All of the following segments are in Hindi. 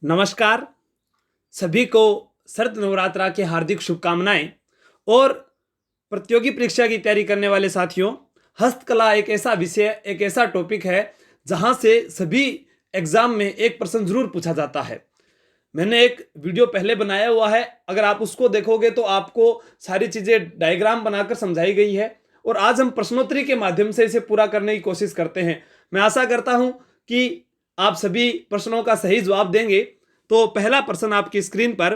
नमस्कार। सभी को शरद नवरात्रा की हार्दिक शुभकामनाएं। और प्रतियोगी परीक्षा की तैयारी करने वाले साथियों, हस्तकला एक ऐसा विषय, एक ऐसा टॉपिक है जहां से सभी एग्जाम में एक प्रश्न जरूर पूछा जाता है। मैंने एक वीडियो पहले बनाया हुआ है, अगर आप उसको देखोगे तो आपको सारी चीजें डायग्राम बनाकर समझाई गई है और आज हम प्रश्नोत्तरी के माध्यम से इसे पूरा करने की कोशिश करते हैं। मैं आशा करता हूं कि आप सभी प्रश्नों का सही जवाब देंगे। तो पहला प्रश्न आपकी स्क्रीन पर,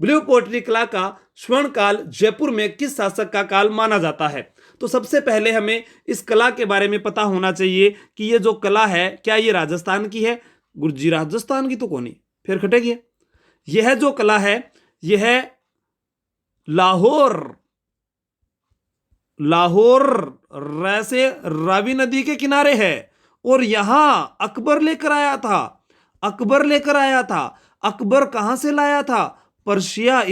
ब्लू पोट्री कला का स्वर्ण काल जयपुर में किस शासक का काल माना जाता है? तो सबसे पहले हमें इस कला के बारे में पता होना चाहिए कि ये जो कला है क्या ये राजस्थान की है? गुरुजी राजस्थान की तो कौन, फिर खटेगी। यह जो कला है यह लाहौर लाहौर से रावी नदी के किनारे है और यहां अकबर लेकर आया था। अकबर कहां से लाया था? पर्शिया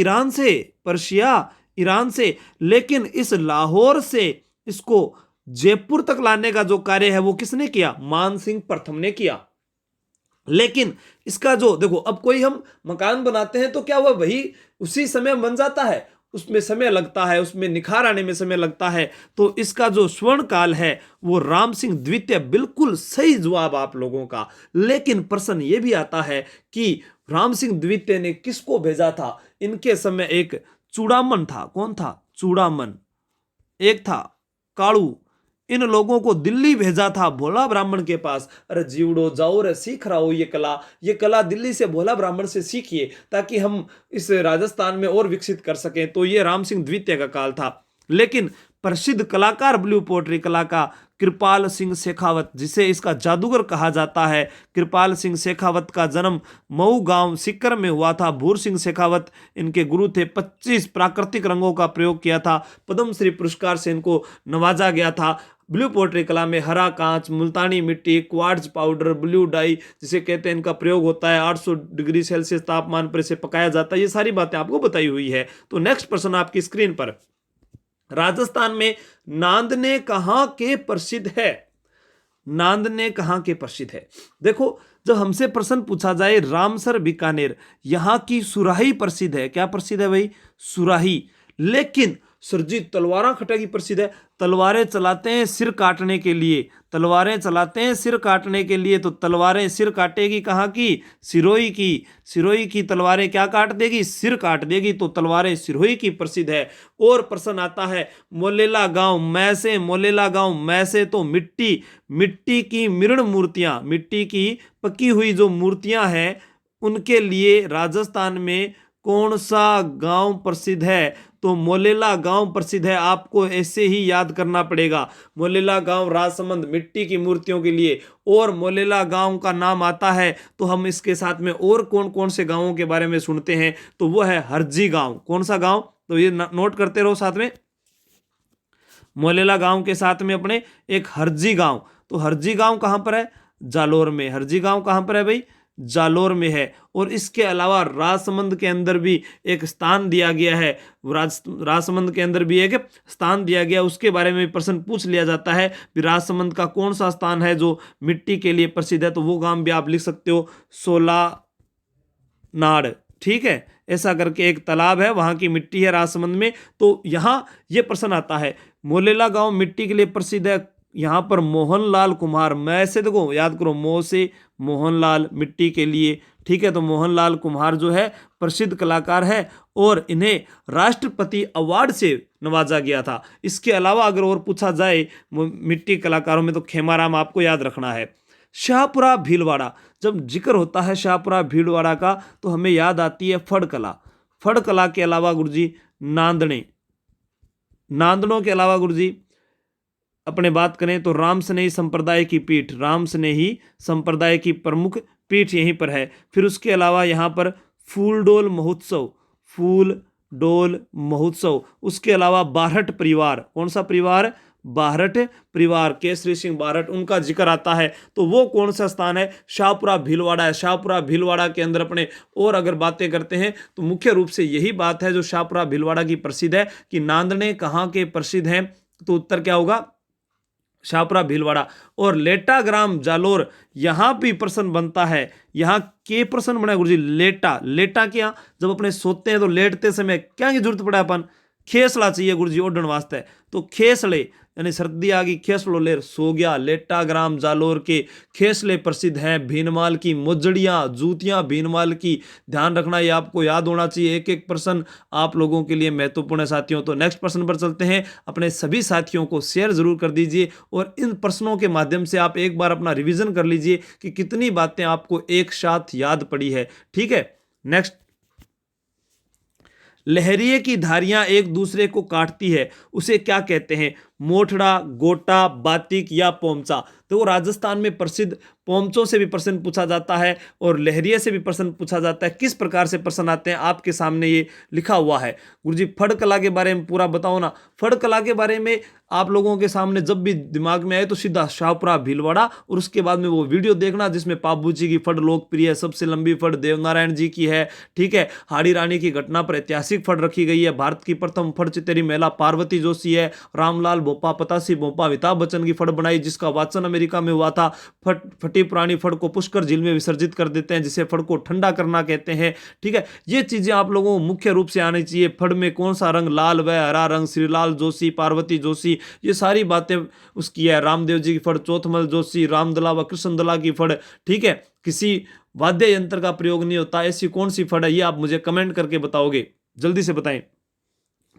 ईरान से। लेकिन इस लाहौर से इसको जयपुर तक लाने का जो कार्य है वो किसने किया? मान सिंह प्रथम ने किया। लेकिन इसका जो देखो, अब कोई हम मकान बनाते हैं तो क्या वह वही उसी समय बन जाता है? उसमें समय लगता है, उसमें निखार आने में समय लगता है। तो इसका जो स्वर्ण काल है वो राम सिंह द्वितीय, बिल्कुल सही जवाब आप लोगों का। लेकिन प्रश्न ये भी आता है कि राम सिंह द्वितीय ने किसको भेजा था? इनके समय एक चूड़ामन था। कौन था? चूड़ामन। एक था कालू। इन लोगों को दिल्ली भेजा था भोला ब्राह्मण के पास। अरे जीवड़ो जाओ रे, सीख रहा हो ये कला दिल्ली से भोला ब्राह्मण से सीखिए ताकि हम इस राजस्थान में और विकसित कर सकें। तो ये राम सिंह द्वितीय का काल था। लेकिन प्रसिद्ध कलाकार ब्लू पोट्री कला का कृपाल सिंह शेखावत, जिसे इसका जादूगर कहा जाता है, कृपाल सिंह शेखावत का जन्म मऊ गांव सिक्कर में हुआ था। भूर सिंह शेखावत इनके गुरु थे। 25 प्राकृतिक रंगों का प्रयोग किया था। पद्मश्री पुरस्कार से इनको नवाजा गया था। ब्लू पोट्री कला में हरा कांच, मुल्तानी मिट्टी, क्वार्ट्ज पाउडर, ब्लू डाई जिसे कहते हैं, इनका प्रयोग होता है। 800 डिग्री सेल्सियस तापमान पर इसे पकाया जाता है। ये सारी बातें आपको बताई हुई है। तो नेक्स्ट प्रश्न आपकी स्क्रीन पर, राजस्थान में नांदने कहां के प्रसिद्ध है? नांदने कहां के प्रसिद्ध है? देखो, जब हमसे प्रश्न पूछा जाए रामसर बीकानेर, यहां की सुराही प्रसिद्ध है। क्या प्रसिद्ध है भाई? सुराही। लेकिन सुरजीत तलवारा खटेगी प्रसिद्ध है। तलवारें चलाते हैं सिर काटने के लिए। तो तलवारें सिर काटेगी कहां की? सिरोही की तलवारें क्या काट देगी? सिर काट देगी। तो तलवारें सिरोही की प्रसिद्ध है। और प्रश्न आता है मोलेला गांव मैसे तो मिट्टी की मृण मूर्तियां, मिट्टी की पकी हुई जो मूर्तियां हैं, उनके लिए राजस्थान में कौन सा गांव प्रसिद्ध है? तो मोलेला गांव प्रसिद्ध है। आपको ऐसे ही याद करना पड़ेगा। मोलेला गांव राजसमंद मिट्टी की मूर्तियों के लिए। और मोलेला गांव का नाम आता है तो हम इसके साथ में और कौन कौन से गांवों के बारे में सुनते हैं? तो वो है हरजी गांव। कौन सा गांव? तो ये नोट करते रहो साथ में। मोलेला गांव के साथ में अपने एक हरजी गांव। तो हरजी गांव कहां पर है? जालोर में। हरजी गांव कहां पर है भाई? जालोर में है। और इसके अलावा राजसमंद के अंदर भी एक स्थान दिया गया है। राजसमंद के अंदर भी एक स्थान दिया गया, उसके बारे में प्रश्न पूछ लिया जाता है कि राजसमंद का कौन सा स्थान है जो मिट्टी के लिए प्रसिद्ध है? तो वो गांव भी आप लिख सकते हो, सोला नाड़। ठीक है, ऐसा करके एक तालाब है, वहां की मिट्टी है राजसमंद में। तो यहां ये प्रश्न आता है, मोलेला गांव मिट्टी के लिए प्रसिद्ध है। यहां पर मोहनलाल कुम्हार, मैं से देखो याद करो, मोह से मोहनलाल, मिट्टी के लिए। ठीक है, तो मोहनलाल कुम्हार जो है प्रसिद्ध कलाकार है और इन्हें राष्ट्रपति अवार्ड से नवाजा गया था। इसके अलावा अगर और पूछा जाए मिट्टी कलाकारों में तो खेमाराम आपको याद रखना है। शाहपुरा भीलवाड़ा, जब जिक्र होता है शाहपुरा भीलवाड़ा का तो हमें याद आती है फड़ कला के अलावा गुरुजी नांदड़ों के अलावा गुरुजी अपने बात करें तो राम स्नेही संप्रदाय की प्रमुख पीठ यहीं पर है। फिर उसके अलावा यहाँ पर फूल डोल महोत्सव। उसके अलावा बारहट परिवार, कौन सा परिवार? बारहट परिवार, केसरी सिंह बारहट, उनका जिक्र आता है। तो वो कौन सा स्थान है? शाहपुरा भीलवाड़ा है। शाहपुरा भीलवाड़ा के अंदर अपने और अगर बातें करते हैं तो मुख्य रूप से यही बात है जो शाहपुरा भीलवाड़ा की प्रसिद्ध है कि नांदने कहाँ के प्रसिद्ध हैं। तो उत्तर क्या होगा? शाहपुरा भीलवाड़ा। और लेटा ग्राम जालोर, यहां भी प्रश्न बनता है। यहां के प्रश्न बना गुरुजी, लेटा, लेटा क्या, जब अपने सोते हैं तो लेटते समय क्या की जरूरत पड़ा, अपन खेसला चाहिए गुरुजी ओढ़ने वास्ते, तो खेसले यानी सर्दी आ गई खेसलो लेर सो गया। लेटा ग्राम जालोर के खेसले प्रसिद्ध हैं। भीनमाल की मोजड़ियां, जूतियां भीनमाल की, ध्यान रखना ये आपको याद होना चाहिए। एक एक प्रश्न आप लोगों के लिए महत्वपूर्ण है साथियों। तो नेक्स्ट प्रश्न पर चलते हैं। अपने सभी साथियों को शेयर जरूर कर दीजिए और इन प्रश्नों के माध्यम से आप एक बार अपना रिवीजन कर लीजिए कि कितनी बातें आपको एक साथ याद पड़ी है। ठीक है, नेक्स्ट, लहरिये की धारियां एक दूसरे को काटती है, उसे क्या कहते हैं? मोठड़ा, गोटा, बातिक या पोमचा। तो राजस्थान में प्रसिद्ध पोमचों से भी प्रश्न पूछा जाता है और लहरिये से भी प्रश्न पूछा जाता है। किस प्रकार से प्रश्न आते हैं आपके सामने ये लिखा हुआ है। गुरुजी फड़ कला के बारे में पूरा बताओ ना। फड़ कला के बारे में आप लोगों के सामने जब भी दिमाग में आए तो सीधा शाहपुरा भीलवाड़ा और उसके बाद में वो वीडियो देखना जिसमें पाबू जी की फड़ लोकप्रिय है। सबसे लंबी फड़ देवनारायण जी की है। ठीक है, हाड़ी रानी की घटना पर ऐतिहासिक फड़ रखी गई है। भारत की प्रथम फड़ चितेरी महिला पार्वती जोशी है। रामलाल भोपा पतासी भोपा अमिताभ बच्चन की फड़ बनाई जिसका वाचन अमेरिका में हुआ था। फटी पुरानी फड़ को पुष्कर झील में विसर्जित कर देते हैं जिसे फड़ को ठंडा करना कहते हैं। ठीक है, ये चीजें आप लोगों को मुख्य रूप से आनी चाहिए। फड़ में कौन सा रंग, लाल व हरा रंग, श्रीलाल जोशी, पार्वती जोशी, ये सारी बातें उसकी है। रामदेव जी की फड़, चौथमल जोशी, रामदला व कृष्णदला की फड़। ठीक है, किसी वाद्य यंत्र का प्रयोग नहीं होता। ऐसी कौन सी फड़ है ये आप मुझे कमेंट करके बताओगे, जल्दी से बताएं।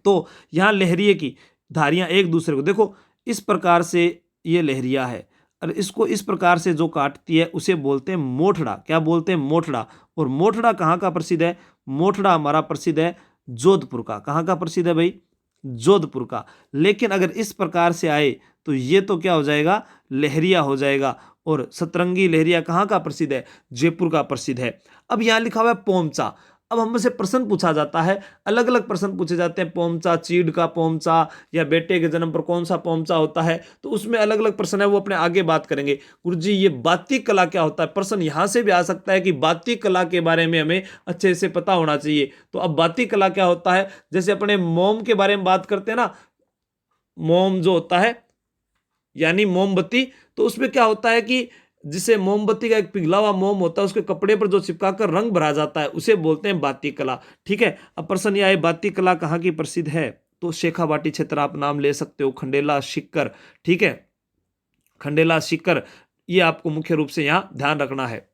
तो यहां लहरिये की धारियां एक दूसरे को, देखो इस प्रकार से ये लहरिया है और इसको इस प्रकार से जो काटती है उसे बोलते हैं मोठड़ा। क्या बोलते हैं? मोठड़ा। और मोठड़ा कहाँ का प्रसिद्ध है? मोठड़ा हमारा प्रसिद्ध है जोधपुर का। कहाँ का प्रसिद्ध है भाई? जोधपुर का। लेकिन अगर इस प्रकार से आए तो ये तो क्या हो जाएगा? लहरिया हो जाएगा। और सतरंगी लहरिया कहाँ का प्रसिद्ध है? जयपुर का प्रसिद्ध है। अब यहां लिखा हुआ है पोमचा। अब हमसे प्रश्न पूछा जाता है, अलग अलग प्रश्न पूछे जाते हैं। पोमचा, चीड़ का पोमचा या बेटे के जन्म पर कौन सा पोमचा होता है, तो उसमें अलग अलग प्रश्न है, वो अपने आगे बात करेंगे। गुरुजी ये बातिक कला क्या होता है? प्रश्न यहां से भी आ सकता है कि बातिक कला के बारे में हमें अच्छे से पता होना चाहिए। तो अब बातिक कला क्या होता है? जैसे अपने मोम के बारे में बात करते हैं ना, मोम जो होता है यानी मोमबत्ती, तो उसमें क्या होता है कि जिसे मोमबत्ती का एक पिघला हुआ मोम होता है उसके कपड़े पर जो चिपकाकर रंग भरा जाता है उसे बोलते हैं बातिक कला। ठीक है, अब प्रश्न यह है बातिक कला कहाँ की प्रसिद्ध है? तो शेखावाटी क्षेत्र आप नाम ले सकते हो, खंडेला, सीकर। ठीक है, खंडेला, सीकर, ये आपको मुख्य रूप से यहां ध्यान रखना है।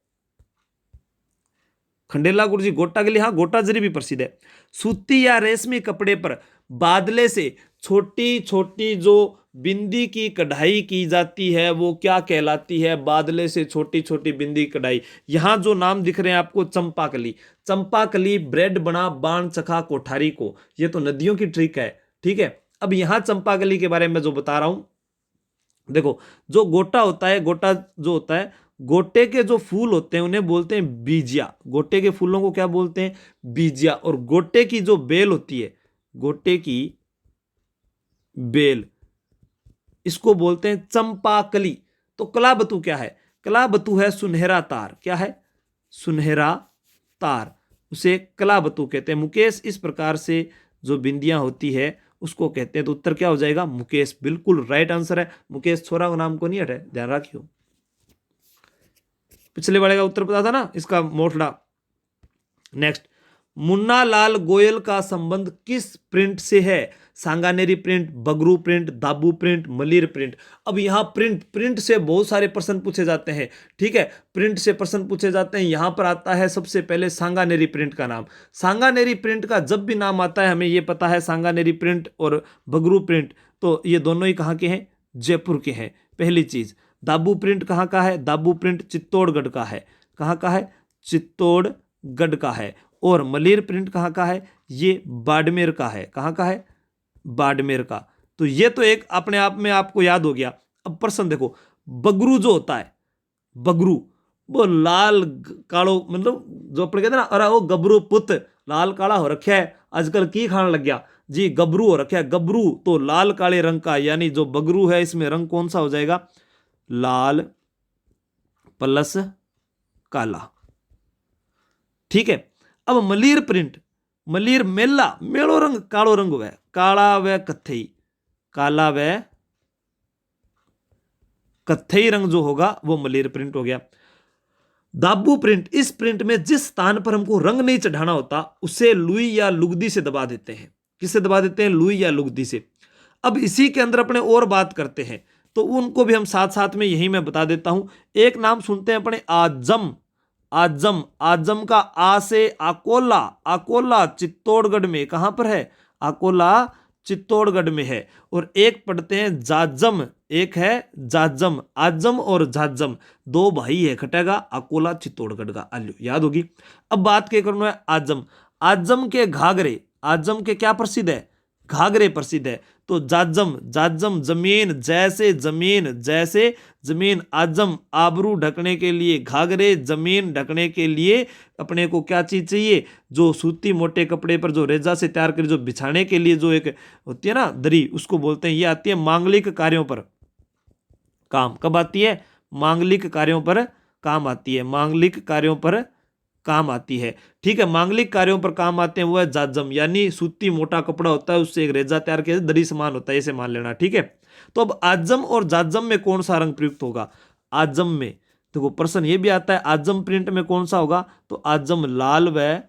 खंडेला गुरुजी गोटा के लिए, हाँ गोटा जरी भी प्रसिद्ध है। सूती या रेशमी कपड़े पर बादले से छोटी छोटी जो बिंदी की कढ़ाई की जाती है वो क्या कहलाती है? बादले से छोटी छोटी बिंदी कढ़ाई। यहां जो नाम दिख रहे हैं आपको, चंपाकली। चंपाकली ब्रेड बना बाण चखा कोठारी को, ये तो नदियों की ट्रिक है। ठीक है, अब यहां चंपाकली के बारे में जो बता रहा हूं, देखो जो गोटा होता है, गोटा जो होता है, गोटे के जो फूल होते हैं उन्हें बोलते हैं बीजिया। गोटे के फूलों को क्या बोलते हैं? बीजिया। और गोटे की जो बेल होती है, गोटे की बेल, इसको बोलते हैं चंपाकली। तो कलाबतु क्या है? कलाबतु है सुनहरा तार। क्या है? सुनहरा तार, उसे कलाबतु कहते हैं। मुकेश, इस प्रकार से जो बिंदियां होती है उसको कहते हैं। तो उत्तर क्या हो जाएगा? मुकेश, बिल्कुल राइट आंसर है। मुकेश छोरा का नाम को नहीं हटे, ध्यान रखियो। पिछले वाले का उत्तर पता था ना इसका, मोठड़ा। नेक्स्ट, मुन्ना लाल गोयल का संबंध किस प्रिंट से है? सांगानेरी प्रिंट, बगरू प्रिंट, दाबू प्रिंट, मलिर प्रिंट। अब यहां प्रिंट से बहुत सारे प्रश्न पूछे जाते हैं। ठीक है, प्रिंट से प्रश्न पूछे जाते हैं। यहां पर आता है सबसे पहले सांगानेरी प्रिंट का नाम। सांगानेरी प्रिंट का जब भी नाम आता है हमें यह पता है, सांगानेरी प्रिंट और बगरू प्रिंट तो ये दोनों ही कहां के हैं? जयपुर के हैं। पहली चीज, दाबू प्रिंट कहां का है? दाबू प्रिंट चित्तौड़गढ़ का है। कहां का है? चित्तौड़गढ़ का है। और मलेर प्रिंट कहाँ का है? ये बाड़मेर का है। कहाँ का है? बाड़मेर का। तो ये तो एक अपने आप में आपको याद हो गया। अब प्रश्न देखो, बगरू जो होता है, बगरू वो लाल कालो, मतलब जो अपन कहते हैं ना, अरे वो गबरू पुत लाल काला हो रखा है, आजकल की खाने लग गया जी, गबरू हो रखा है। गबरू तो लाल काले रंग का, यानी जो बगरू है इसमें रंग कौन सा हो जाएगा? लाल प्लस काला। ठीक है, अब मलीर प्रिंट, मलीर मेला, मेलो रंग कालो रंग हुआ, काला व कथई, काला व कत्थई रंग जो होगा वो मलेर प्रिंट हो गया। दाबू प्रिंट, इस प्रिंट में जिस स्थान पर हमको रंग नहीं चढ़ाना होता उसे लुई या लुगदी से दबा देते हैं। किससे दबा देते हैं? लुई या लुगदी से। अब इसी के अंदर अपने और बात करते हैं तो उनको भी हम साथ साथ में यही मैं बता देता हूं। एक नाम सुनते हैं अपने आजम। आजम, आजम का आ से अकोला, अकोला चित्तौड़गढ़ में, कहां पर है? अकोला चित्तौड़गढ़ में है। और एक पढ़ते हैं जाजम, एक है जाजम। आजम और जाजम दो भाई है, खटेगा अकोला चित्तौड़गढ़ का। आलू याद होगी। अब बात क्या करना है? आजम, आजम के घाघरे, आजम के क्या प्रसिद्ध है? घाघरे प्रसिद्ध है। तो जाजम, जाजम जमीन, जैसे जमीन, जैसे जमीन। आजम आबरू ढकने के लिए, घाघरे जमीन ढकने के लिए अपने को क्या चीज चाहिए? जो सूती मोटे कपड़े पर जो रेजा से तैयार कर जो बिछाने के लिए जो एक होती है ना दरी, उसको बोलते हैं। ये आती है मांगलिक कार्यों पर काम। कब आती है? मांगलिक कार्यों पर काम आती है, मांगलिक कार्यों पर काम आती है। ठीक है, मांगलिक कार्यों पर काम आते हैं वो है जाजम, यानी सूती मोटा कपड़ा होता है, उससे एक रेजा तैयार किया दरी समान होता है, ऐसे मान लेना। ठीक है, तो अब आजम और जाजम में कौन सा रंग प्रयुक्त होगा? आजम में देखो प्रश्न ये भी आता है, आजम प्रिंट में कौन सा होगा? तो आजम लाल व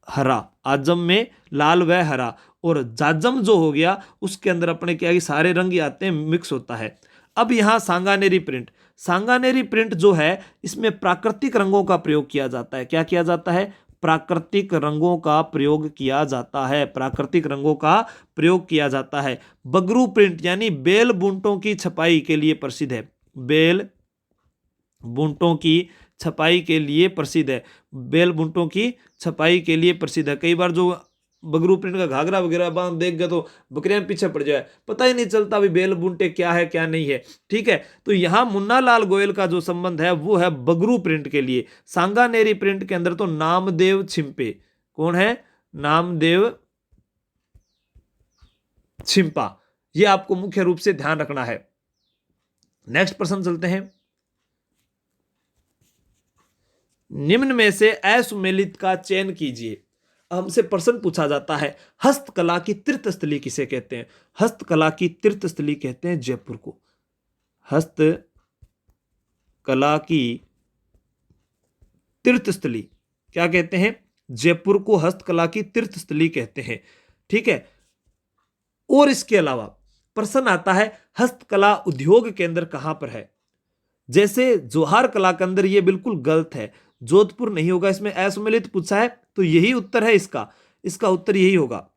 हरा, आजम में लाल व हरा। और जाजम जो हो गया उसके अंदर अपने क्या है कि सारे रंग ही आते हैं, मिक्स होता है। अब यहां सांगानेरी प्रिंट, सांगानेरी प्रिंट जो है इसमें प्राकृतिक रंगों का प्रयोग किया जाता है। क्या किया जाता है? प्राकृतिक रंगों का प्रयोग किया जाता है, प्राकृतिक रंगों का प्रयोग किया जाता है। बगरू प्रिंट यानी बेल बूंटों की छपाई के लिए प्रसिद्ध है, बेल बूंटों की छपाई के लिए प्रसिद्ध है, बेल बूंटों की छपाई के लिए प्रसिद्ध है। कई बार जो बगरू प्रिंट का घाघरा वगैरह बांध देख गए तो बकरियां पीछे पड़ जाए, पता ही नहीं चलता भी बेल बूंटे क्या है क्या नहीं है। ठीक है, तो यहां मुन्ना लाल गोयल का जो संबंध है वो है बगरू प्रिंट के लिए। सांगानेरी प्रिंट के अंदर तो नामदेव छिंपे, कौन है? नामदेव छिंपा, ये आपको मुख्य रूप से ध्यान रखना है। नेक्स्ट प्रश्न चलते हैं। निम्न में से असुमेलित का चयन कीजिए। हमसे प्रश्न पूछा जाता है हस्तकला की तीर्थस्थली किसे कहते हैं? हस्तकला की तीर्थस्थली कहते हैं जयपुर को। हस्तकला की तीर्थस्थली क्या कहते हैं? जयपुर को हस्तकला की तीर्थस्थली कहते हैं। ठीक है, और इसके अलावा प्रश्न आता है हस्तकला उद्योग केंद्र कहां पर है? जैसे जोहार कला के अंदर ये बिल्कुल गलत है, जोधपुर नहीं होगा, इसमें असुमेलित पूछा है तो यही उत्तर है इसका, इसका उत्तर यही होगा।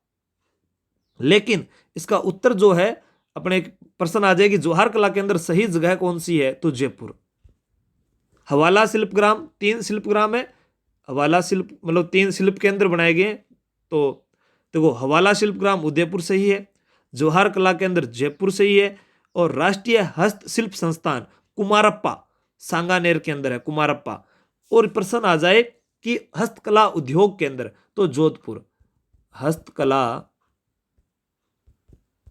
लेकिन इसका उत्तर जो है अपने प्रश्न आ जाएगी जोहार कला के अंदर सही जगह कौन सी है? तो जयपुर। हवाला शिल्पग्राम, 3 शिल्पग्राम है, हवाला शिल्प मतलब 3 शिल्प केंद्र बनाए गए। तो देखो हवाला शिल्पग्राम उदयपुर सही है, जोहार कला केंद्र जयपुर सही है, और राष्ट्रीय हस्तशिल्प संस्थान कुमारप्पा सांगानेर के अंदर है, कुमारप्पा। और प्रश्न आ जाए कि हस्तकला उद्योग केंद्र तो जोधपुर, हस्तकला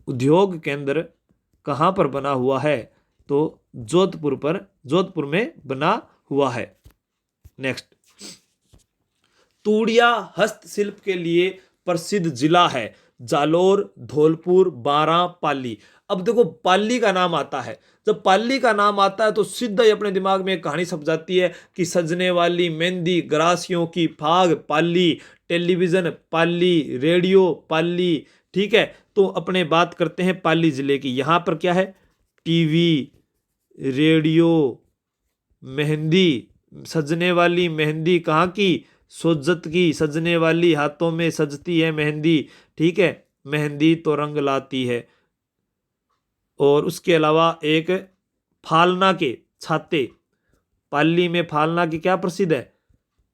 उद्योग केंद्र कहां पर बना हुआ है? तो जोधपुर पर, जोधपुर में बना हुआ है। नेक्स्ट, तूड़िया हस्तशिल्प के लिए प्रसिद्ध जिला है जालोर, धौलपुर, बारां, पाली। अब देखो पाली का नाम आता है, जब पाली का नाम आता है तो सीधा ही अपने दिमाग में एक कहानी छप जाती है कि सजने वाली मेहंदी, गरासियों की फाग पाली, टेलीविजन पाली, रेडियो पाली। ठीक है, तो अपने बात करते हैं पाली जिले की। यहां पर क्या है? टीवी, रेडियो, मेहंदी, सजने वाली मेहंदी कहाँ की? सोजत की, सजने वाली हाथों में सजती है मेहंदी। ठीक है, मेहंदी तो रंग लाती है। और उसके अलावा एक फालना के छाते, पाली में फालना की क्या प्रसिद्ध है?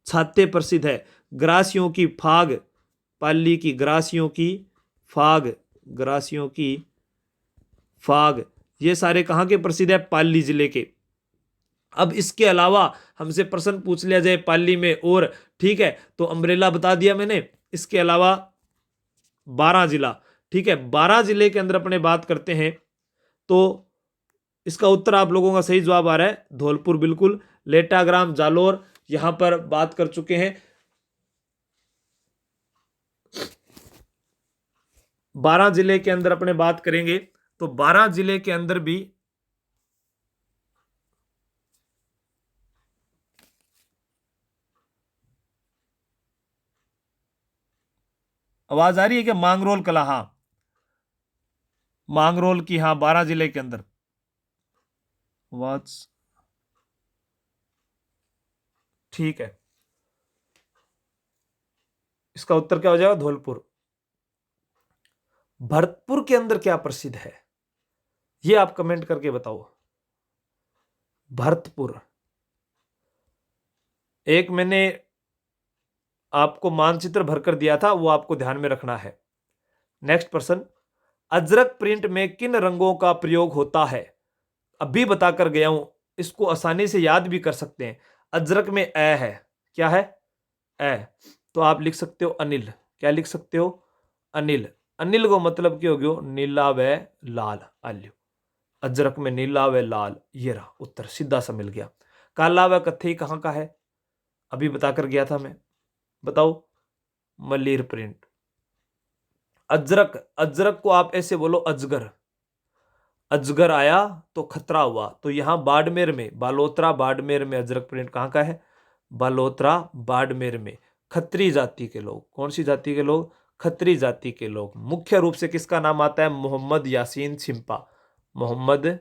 छाते प्रसिद्ध है। ग्रासियों की फाग, पाली की ग्रासियों की फाग, ग्रासियों की फाग, ये सारे कहाँ के प्रसिद्ध है? पाली जिले के। अब इसके अलावा हमसे प्रश्न पूछ लिया जाए पाली में और, ठीक है, तो अम्ब्रेला बता दिया मैंने। इसके अलावा 12 जिला, ठीक है, 12 जिले के अंदर अपने बात करते हैं तो इसका उत्तर आप लोगों का सही जवाब आ रहा है धौलपुर, बिल्कुल। लेटाग्राम, जालोर यहां पर बात कर चुके हैं। 12 जिले के अंदर अपने बात करेंगे तो 12 जिले के अंदर भी आवाज आ रही है क्या? मांगरोल कला, हाँ मांगरोल की, हाँ 12 जिले के अंदर। आवाज ठीक है, इसका उत्तर क्या हो जाएगा? धौलपुर। भरतपुर के अंदर क्या प्रसिद्ध है, ये आप कमेंट करके बताओ। भरतपुर, एक मैंने आपको मानचित्र भरकर दिया था, वो आपको ध्यान में रखना है। नेक्स्ट प्रश्न, अजरक प्रिंट में किन रंगों का प्रयोग होता है? अभी बताकर गया हूं, इसको आसानी से याद भी कर सकते हैं। अजरक में ए है, क्या है? ए, तो आप लिख सकते हो अनिल। क्या लिख सकते हो? अनिल। अनिल को मतलब क्या हो गया? नीला व लाल, आल्यू। अजरक में नीला व लाल, ये रहा उत्तर, सीधा सा मिल गया। काला व कत्थई कहां का है? अभी बताकर गया था मैं, बताओ। मलिर प्रिंट। अजरक, अजरक को आप ऐसे बोलो अजगर। अजगर आया तो खतरा हुआ, तो यहां बाड़मेर में, बालोतरा बाड़मेर में अजरक प्रिंट कहां का है? बालोतरा बाड़मेर में। खत्री जाति के लोग, कौन सी जाति के लोग? खत्री जाति के लोग। मुख्य रूप से किसका नाम आता है? मोहम्मद यासीन छिंपा। मोहम्मद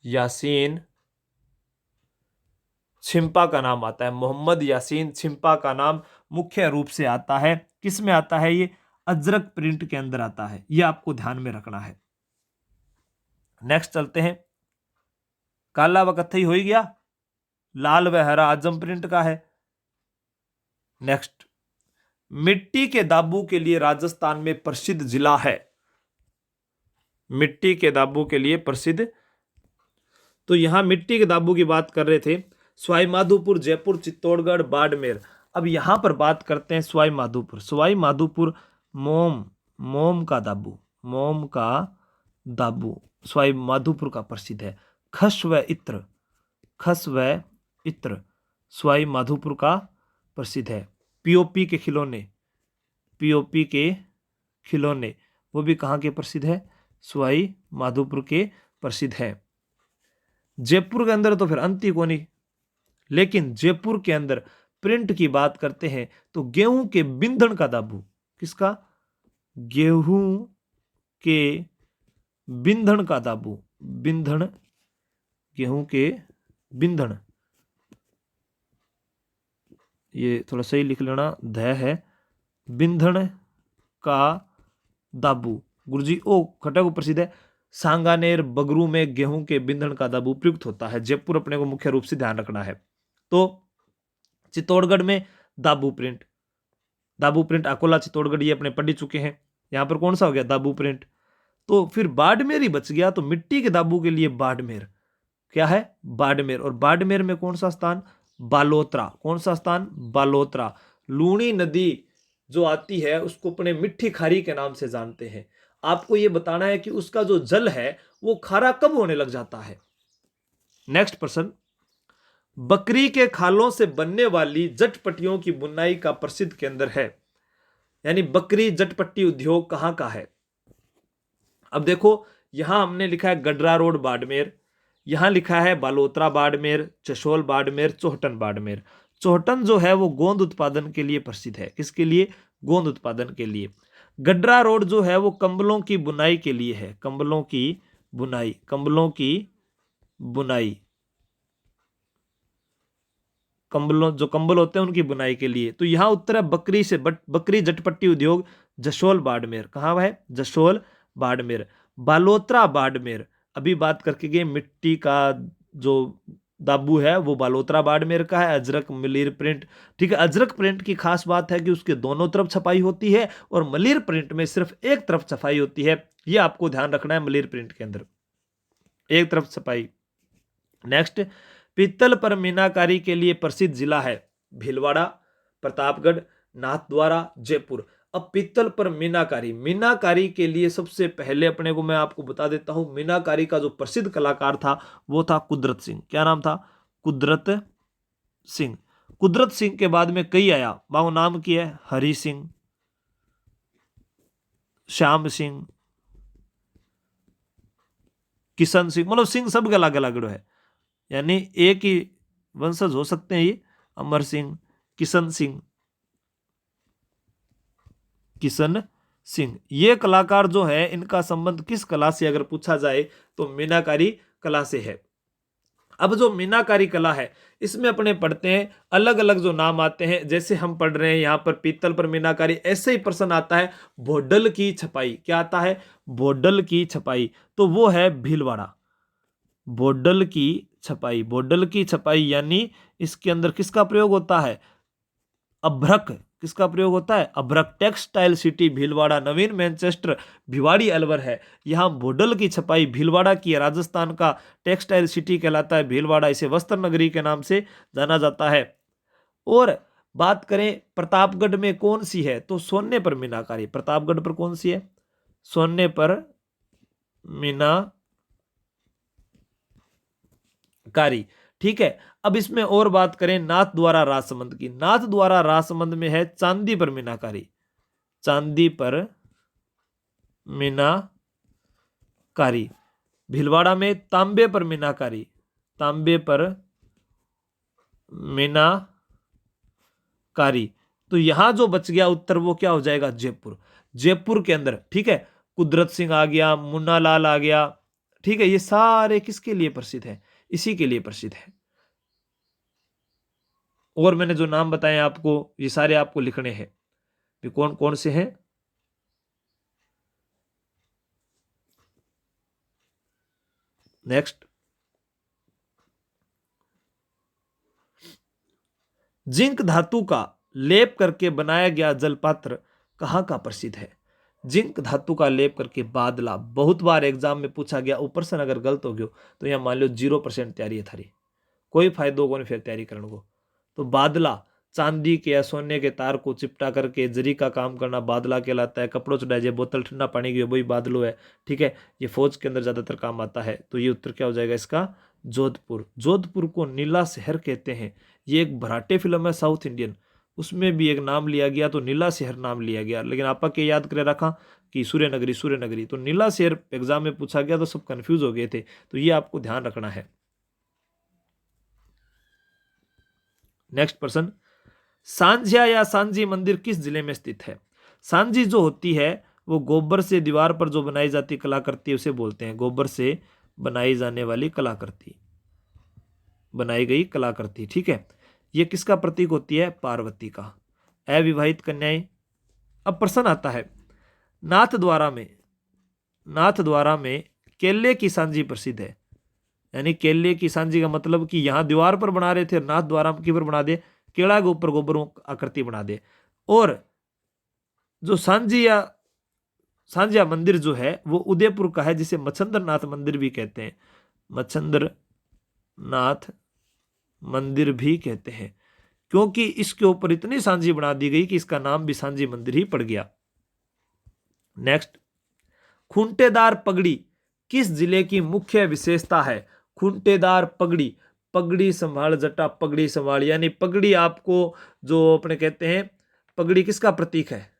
यासीन छिंपा का नाम आता है। मोहम्मद यासीन छिंपा का नाम मुख्य रूप से आता है, किस में आता है? ये अजरक प्रिंट के अंदर आता है, ये आपको ध्यान में रखना है। नेक्स्ट चलते हैं। काला व कत्थई हो ही गया, लाल व हरा आजम प्रिंट का है। नेक्स्ट, मिट्टी के दाबू के लिए राजस्थान में प्रसिद्ध जिला है। मिट्टी के दाबू के लिए प्रसिद्ध, तो यहां मिट्टी के दाबू की बात कर रहे थे। सवाई माधोपुर, जयपुर, चित्तौड़गढ़, बाड़मेर। अब यहां पर बात करते हैं सवाई माधोपुर। सवाई माधोपुर मोम, मोम का दाबू, मोम का दाबू सवाई माधोपुर का प्रसिद्ध है। खस व इत्र, खस व इत्र सवाई माधोपुर का प्रसिद्ध है। पीओपी के खिलौने, पीओपी के खिलौने वो भी कहाँ के प्रसिद्ध है? सवाई माधोपुर के प्रसिद्ध है। जयपुर के अंदर तो फिर अंत ही कोनी, लेकिन जयपुर के अंदर प्रिंट की बात करते हैं तो गेहूं के बिंधन का दाबू, किसका? गेहूं के बिंधन का दाबू, बिंधन, गेहूं के बिंधन, ये थोड़ा सही लिख लेना, ध है, बिंधन का दाबू गुरुजी ओ खटा को प्रसिद्ध है। सांगानेर, बगरू में गेहूं के बिंधन का दाबू प्रयुक्त होता है। जयपुर अपने को मुख्य रूप से ध्यान रखना है। तो चित्तौड़गढ़ में दाबू प्रिंट, दाबू प्रिंट अकोला चित्तौड़गढ़ ये अपने पढ़ चुके हैं। यहां पर कौन सा हो गया? दाबू प्रिंट। तो फिर बाड़मेर ही बच गया, तो मिट्टी के दाबू के लिए बाड़मेर, क्या है? बाड़मेर। और बाड़मेर में कौन सा स्थान? बालोतरा। कौन सा स्थान? बालोतरा। लूणी नदी जो आती है उसको अपने मिट्टी खारी के नाम से जानते हैं। आपको यह बताना है कि उसका जो जल है वो खारा कब होने लग जाता है। नेक्स्ट प्रश्न, बकरी के खालों से बनने वाली जटपट्टियों की बुनाई का प्रसिद्ध केंद्र है, यानी बकरी जटपट्टी उद्योग कहां का है? अब देखो, यहां हमने लिखा है गडरा रोड बाड़मेर, यहां लिखा है बालोतरा बाड़मेर, चशोल बाड़मेर, चोहटन बाड़मेर। चोहटन जो है वो गोंद उत्पादन के लिए प्रसिद्ध है। किसके लिए? गोंद उत्पादन के लिए। गडरा रोड जो है वो कंबलों की बुनाई के लिए है, कंबलों की बुनाई, कंबलों की बुनाई, कंबलों, जो कंबल होते हैं उनकी बुनाई के लिए। तो यहां उत्तर है बकरी से बकरी जटपट्टी उद्योग जशोल बाड़मेर। कहां है? जशोल बाड़मेर। बालोतरा बाड़मेर, अभी बात करके गए मिट्टी का जो दाबू है वो बालोतरा बाड़मेर का है। अजरक मलिर प्रिंट, ठीक है। अजरक प्रिंट की खास बात है कि उसके दोनों तरफ छपाई होती है और मलिर प्रिंट में सिर्फ एक तरफ छपाई होती है। ये आपको ध्यान रखना है, मलिर प्रिंट के अंदर एक तरफ छपाई। नेक्स्ट, पीतल पर मीनाकारी के लिए प्रसिद्ध जिला है भीलवाड़ा, प्रतापगढ़, नाथद्वारा, जयपुर। अब पीतल पर मीनाकारी, मीनाकारी के लिए सबसे पहले अपने को मैं आपको बता देता हूं, मीनाकारी का जो प्रसिद्ध कलाकार था वो था कुदरत सिंह। क्या नाम था? कुदरत सिंह। कुदरत सिंह के बाद में कई आया, वो नाम की है हरि सिंह, श्याम सिंह, किशन सिंह, मतलब सिंह सब गला गला गड़ो है, यानी एक ही वंशज हो सकते हैं ये। अमर सिंह, किशन सिंह, किशन सिंह। ये कलाकार जो है इनका संबंध किस कला से अगर पूछा जाए तो मीनाकारी कला से है। अब जो मीनाकारी कला है इसमें अपने पढ़ते हैं अलग अलग जो नाम आते हैं, जैसे हम पढ़ रहे हैं यहाँ पर पीतल पर मीनाकारी, ऐसे ही प्रश्न आता है भोडल की छपाई। क्या आता है? भोडल की छपाई, तो वो है भीलवाड़ा। भोडल की छपाई, भोडल की छपाई यानी इसके अंदर किसका प्रयोग होता है? अभ्रक। किसका प्रयोग होता है? अभ्रक। टेक्सटाइल सिटी भीलवाड़ा, नवीन मैनचेस्टर, भिवाड़ी अलवर है। यहाँ भोडल की छपाई भीलवाड़ा की है। राजस्थान का टेक्सटाइल सिटी कहलाता है भीलवाड़ा, इसे वस्त्र नगरी के नाम से जाना जाता है। और बात करें प्रतापगढ़ में कौन सी है, तो सोने पर मीनाकारी। प्रतापगढ़ पर कौन सी है? सोने पर मीनाकारी। ठीक है। अब इसमें और बात करें नाथ द्वारा राजसमंद की। नाथ द्वारा राजसमंद में है चांदी पर मीनाकारी। चांदी पर मीनाकारी। भीलवाड़ा में तांबे पर मीनाकारी। तांबे पर मीनाकारी। तो यहां जो बच गया उत्तर वो क्या हो जाएगा? जयपुर। जयपुर के अंदर, ठीक है, कुदरत सिंह आ गया, मुन्ना लाल आ गया, ठीक है, ये सारे किसके लिए प्रसिद्ध है? इसी के लिए प्रसिद्ध है। और मैंने जो नाम बताए आपको ये सारे आपको लिखने हैं, ये कौन कौन से हैं। नेक्स्ट, जिंक धातु का लेप करके बनाया गया जलपात्र कहाँ का प्रसिद्ध है? जिंक धातु का लेप करके बादला, बहुत बार एग्जाम में पूछा गया। ऊपर से अगर गलत हो गयो तो यहाँ मान लो 0% तैयारी है थारी, कोई फायदो को नहीं फिर तैयारी करने को। तो बादला चांदी के या सोने के तार को चिपटा करके जरी का काम करना बादला कहलाता है। कपड़ों चढ़ाए जाए, बोतल ठंडा पानी की, वही बादलो है। ठीक है, ये फौज के अंदर ज्यादातर काम आता है। तो ये उत्तर क्या हो जाएगा इसका? जोधपुर। जोधपुर को नीला शहर कहते हैं। ये एक भराटे फिल्म है साउथ इंडियन, उसमें भी एक नाम लिया गया, तो नीला शहर नाम लिया गया। लेकिन आपा के याद करे रखा कि सूर्यनगरी, सूर्यनगरी, तो नीला शहर एग्जाम में पूछा गया तो सब कंफ्यूज हो गए थे। तो ये आपको ध्यान रखना है। नेक्स्ट प्रश्न, सांझिया या सांझी मंदिर किस जिले में स्थित है? सांझी जो होती है वो गोबर से दीवार पर जो बनाई जाती कलाकृति उसे बोलते हैं। गोबर से बनाई जाने वाली कलाकृति, बनाई गई कलाकृति। ठीक है, ये किसका प्रतीक होती है? पार्वती का। अविवाहित कन्याएं। अब प्रश्न आता है नाथ द्वारा में, नाथ द्वारा में केले की सांझी प्रसिद्ध है। यानी केले की सांझी का मतलब कि यहां दीवार पर बना रहे थे, नाथ द्वारा की पर बना दे, केला के ऊपर गोबर आकृति बना दे। और जो सांझिया मंदिर जो है वो उदयपुर का है, जिसे मच्छंद्र नाथ मंदिर भी कहते हैं। मच्छंद्र नाथ मंदिर भी कहते हैं, क्योंकि इसके ऊपर इतनी सांझी बना दी गई कि इसका नाम भी सांझी मंदिर ही पड़ गया। नेक्स्ट, खूंटेदार पगड़ी किस जिले की मुख्य विशेषता है? खूंटेदार पगड़ी, पगड़ी संभाल जटा, पगड़ी संभाल, यानी पगड़ी आपको जो अपने कहते हैं, पगड़ी किसका प्रतीक है?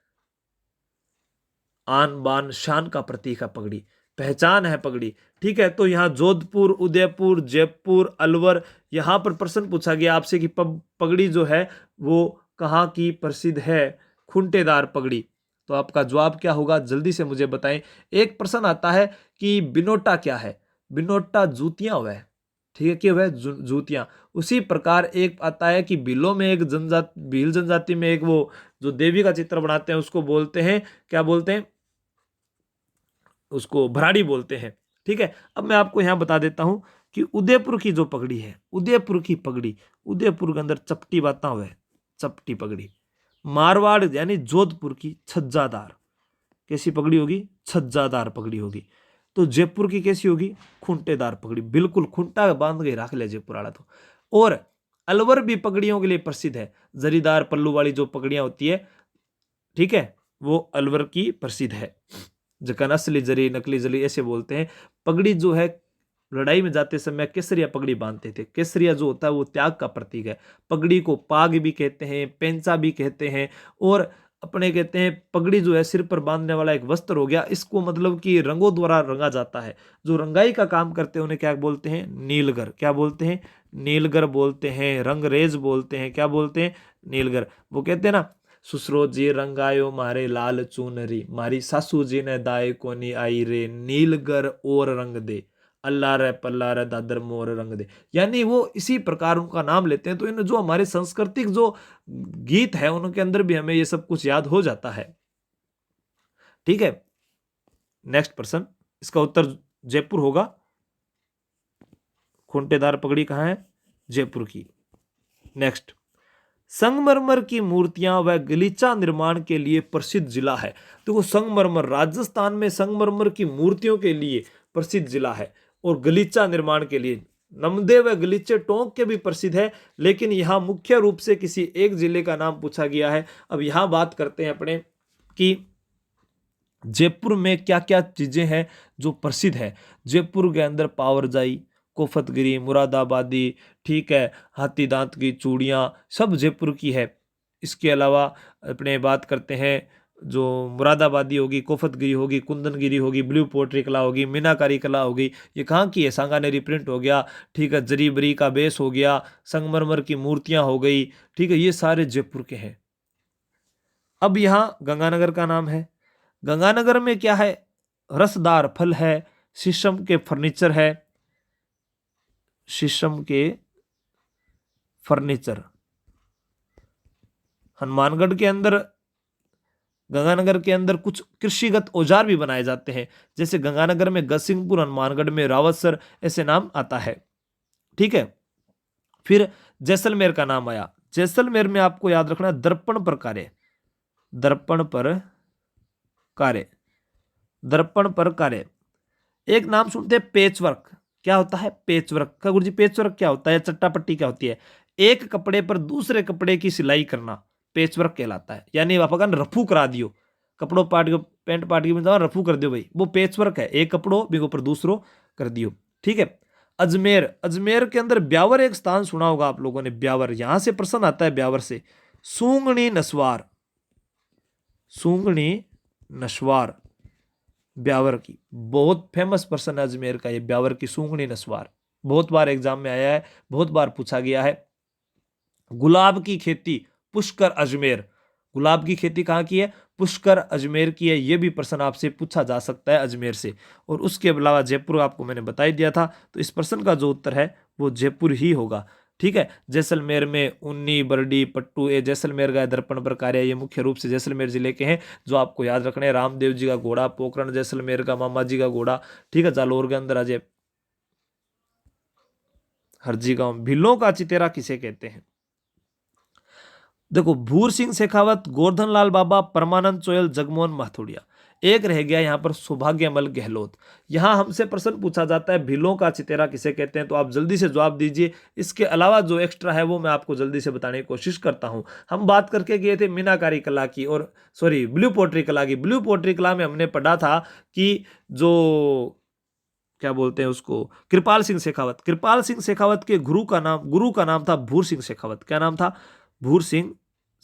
आन बान शान का प्रतीक है पगड़ी, पहचान है पगड़ी। ठीक है, तो यहाँ जोधपुर, उदयपुर, जयपुर, अलवर, यहाँ पर प्रश्न पूछा गया आपसे कि पगड़ी जो है वो कहाँ की प्रसिद्ध है? खूंटेदार पगड़ी। तो आपका जवाब क्या होगा जल्दी से मुझे बताएं। एक प्रश्न आता है कि बिनोटा क्या है? बिनोटा जूतियां हुआ है। ठीक है, क्या हुआ है? जूतियां। उसी प्रकार एक आता है कि भीलों में एक जनजाति, भील जनजाति में एक वो जो देवी का चित्र बनाते हैं उसको बोलते हैं, क्या बोलते हैं? उसको भराड़ी बोलते हैं। ठीक है, अब मैं आपको यहां बता देता हूं कि उदयपुर की जो पगड़ी है, उदयपुर की पगड़ी, उदयपुर के अंदर चपटी बाता हुआ है, चपटी पगड़ी। मारवाड़ यानी जोधपुर की छज्जादार, कैसी पगड़ी होगी? छज्जादार पगड़ी होगी। तो जयपुर की कैसी होगी? खूंटेदार पगड़ी, बिल्कुल खूंटा बांध के रख ले जयपुर वाला। तो और अलवर भी पगड़ियों के लिए प्रसिद्ध है, जरीदार पल्लू वाली जो पगड़ियां होती है, ठीक है, वो अलवर की प्रसिद्ध है। जकन असली जरी, नकली जरी ऐसे बोलते हैं। पगड़ी जो है लड़ाई में जाते समय केसरिया पगड़ी बांधते थे। केसरिया जो होता है वो त्याग का प्रतीक है। पगड़ी को पाग भी कहते हैं, पेंचा भी कहते हैं, और अपने कहते हैं पगड़ी जो है सिर पर बांधने वाला एक वस्त्र हो गया। इसको मतलब कि रंगों द्वारा रंगा जाता है। जो रंगाई का काम करते हैं उन्हें क्या बोलते हैं? नीलगर। क्या बोलते हैं? नीलगर बोलते हैं। रंगरेज बोलते हैं। क्या बोलते हैं? नीलगर। वो कहते हैं ना ससुरो जी रंगायो मारे लाल चूनरी, मारी सासू जी ने दाए कोनी आई रे, नीलगर और रंग दे, अल्लाह रे पल्ला रे दादर मोर रंग दे। यानी वो इसी प्रकार उनका नाम लेते हैं। तो इन जो हमारे सांस्कृतिक जो गीत है उनके अंदर भी हमें ये सब कुछ याद हो जाता है। ठीक है, नेक्स्ट प्रश्न, इसका उत्तर जयपुर होगा। खूंटेदार पगड़ी कहाँ है? जयपुर की। नेक्स्ट, संगमरमर की मूर्तियां व गलीचा निर्माण के लिए प्रसिद्ध जिला है। देखो संगमरमर, राजस्थान में संगमरमर की मूर्तियों के लिए प्रसिद्ध जिला है, और गलीचा निर्माण के लिए नमदे व गलीचे टोंक के भी प्रसिद्ध है, लेकिन यहां मुख्य रूप से किसी एक जिले का नाम पूछा गया है। अब यहां बात करते हैं अपने कि जयपुर में क्या क्या चीजें हैं जो प्रसिद्ध है। जयपुर के अंदर पावरजाई, कोफतगिरी, मुरादाबादी, ठीक है, हाथी दांत की चूड़ियाँ, सब जयपुर की है। इसके अलावा अपने बात करते हैं जो मुरादाबादी होगी, कोफतगिरी होगी, कुंदनगिरी होगी, ब्लू पोट्री कला होगी, मीनाकारी कला होगी, ये कहाँ की है? सांगानेरी प्रिंट हो गया, ठीक है, जरी बरी का बेस हो गया, संगमरमर की मूर्तियाँ हो गई, ठीक है, ये सारे जयपुर के हैं। अब यहाँ गंगानगर का नाम है। गंगानगर में क्या है? रसदार फल है, शीशम के फर्नीचर है, शीशम के फर्नीचर। हनुमानगढ़ के अंदर, गंगानगर के अंदर कुछ कृषिगत औजार भी बनाए जाते हैं, जैसे गंगानगर में गसिंगपुर, हनुमानगढ़ में रावतसर, ऐसे नाम आता है। ठीक है, फिर जैसलमेर का नाम आया। जैसलमेर में आपको याद रखना दर्पण पर कार्य, दर्पण पर कार्य, दर्पण पर कार्य। एक नाम सुनते हैं पेचवर्क, क्या होता है? पेचवर्क का गुरुजी, पेचवर्क क्या होता है? चट्टापट्टी क्या होती है? एक कपड़े पर दूसरे कपड़े की सिलाई करना पेचवर्क कहलाता है। यानी आप अगर रफू करा दियो, कपड़ों पाट के, पेंट पाट के में रफू कर दियो भाई, वो पेचवर्क है। एक कपड़ों बिगो पर दूसरो कर दियो। ठीक है, अजमेर, अजमेर के अंदर ब्यावर एक स्थान सुना होगा आप लोगों ने, ब्यावर, यहां से प्रश्न आता है ब्यावर से। सूंगणी नस्वार, सूंगणी नस्वार ब्यावर की, बहुत फेमस पर्सन है अजमेर का ये, ब्यावर की सूंगणी नस्वार, बहुत बार एग्जाम में आया है, बहुत बार पूछा गया है। गुलाब की खेती पुष्कर अजमेर, गुलाब की खेती कहाँ की है? पुष्कर अजमेर की है। यह भी प्रश्न आपसे पूछा जा सकता है अजमेर से। और उसके अलावा जयपुर आपको मैंने बता ही दिया था, तो इस प्रश्न का जो उत्तर है वो जयपुर ही होगा। ठीक है, जैसलमेर में उन्नी, बरडी, पट्टू, ये जैसलमेर का दर्पण पर कार्य, ये मुख्य रूप से जैसलमेर जिले के हैं, जो आपको याद रखने हैं। रामदेव जी का घोड़ा, पोखरण जैसलमेर का, मामा जी का घोड़ा, ठीक है, जालोर के अंदर अजय हरजी गांव। भीलों का चितेरा किसे कहते हैं? देखो, भूर सिंह शेखावत, गोवर्धन लाल बाबा, परमानंद चोयल, जगमोहन माथुरिया। एक रह गया यहां पर सौभाग्यमल गहलोत। यहां हमसे प्रश्न पूछा जाता है भीलों का चितेरा किसे कहते हैं, तो आप जल्दी से जवाब दीजिए। इसके अलावा जो एक्स्ट्रा है वो मैं आपको जल्दी से बताने की कोशिश करता हूं। हम बात करके गए थे मीनाकारी कला की, और सॉरी ब्लू पोट्री कला की। ब्लू पोट्री कला में हमने पढ़ा था कि जो क्या बोलते हैं उसको, कृपाल सिंह शेखावत, कृपाल सिंह शेखावत के गुरु का नाम था भूर सिंह शेखावत। क्या नाम था? भूर सिंह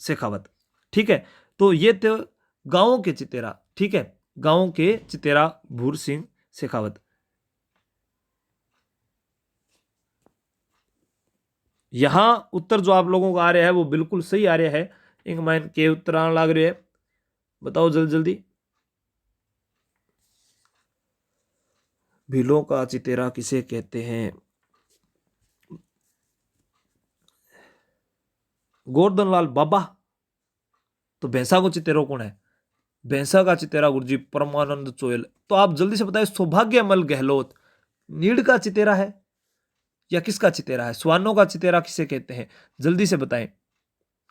शेखावत। ठीक है, तो ये तो गांवों के चितेरा, ठीक है, गांवों के चितेरा भूर सिंह शेखावत। यहां उत्तर जो आप लोगों को आ रहा है वो बिल्कुल सही आ रहा है। इंग माइन के उत्तर आने लग रहे हैं, बताओ जल्दी जल्दी। भीलों का चितेरा किसे कहते हैं? गोवर्धन लाल बाबा। तो भैंसा को चितेरो कौन है? भैंसा का चितेरा गुरुजी परमानंद चोयल। तो आप जल्दी से बताएं, सौभाग्यमल गहलोत नीड का चितेरा है या किसका चितेरा है? स्वानों का चितेरा किसे कहते हैं? जल्दी से बताएं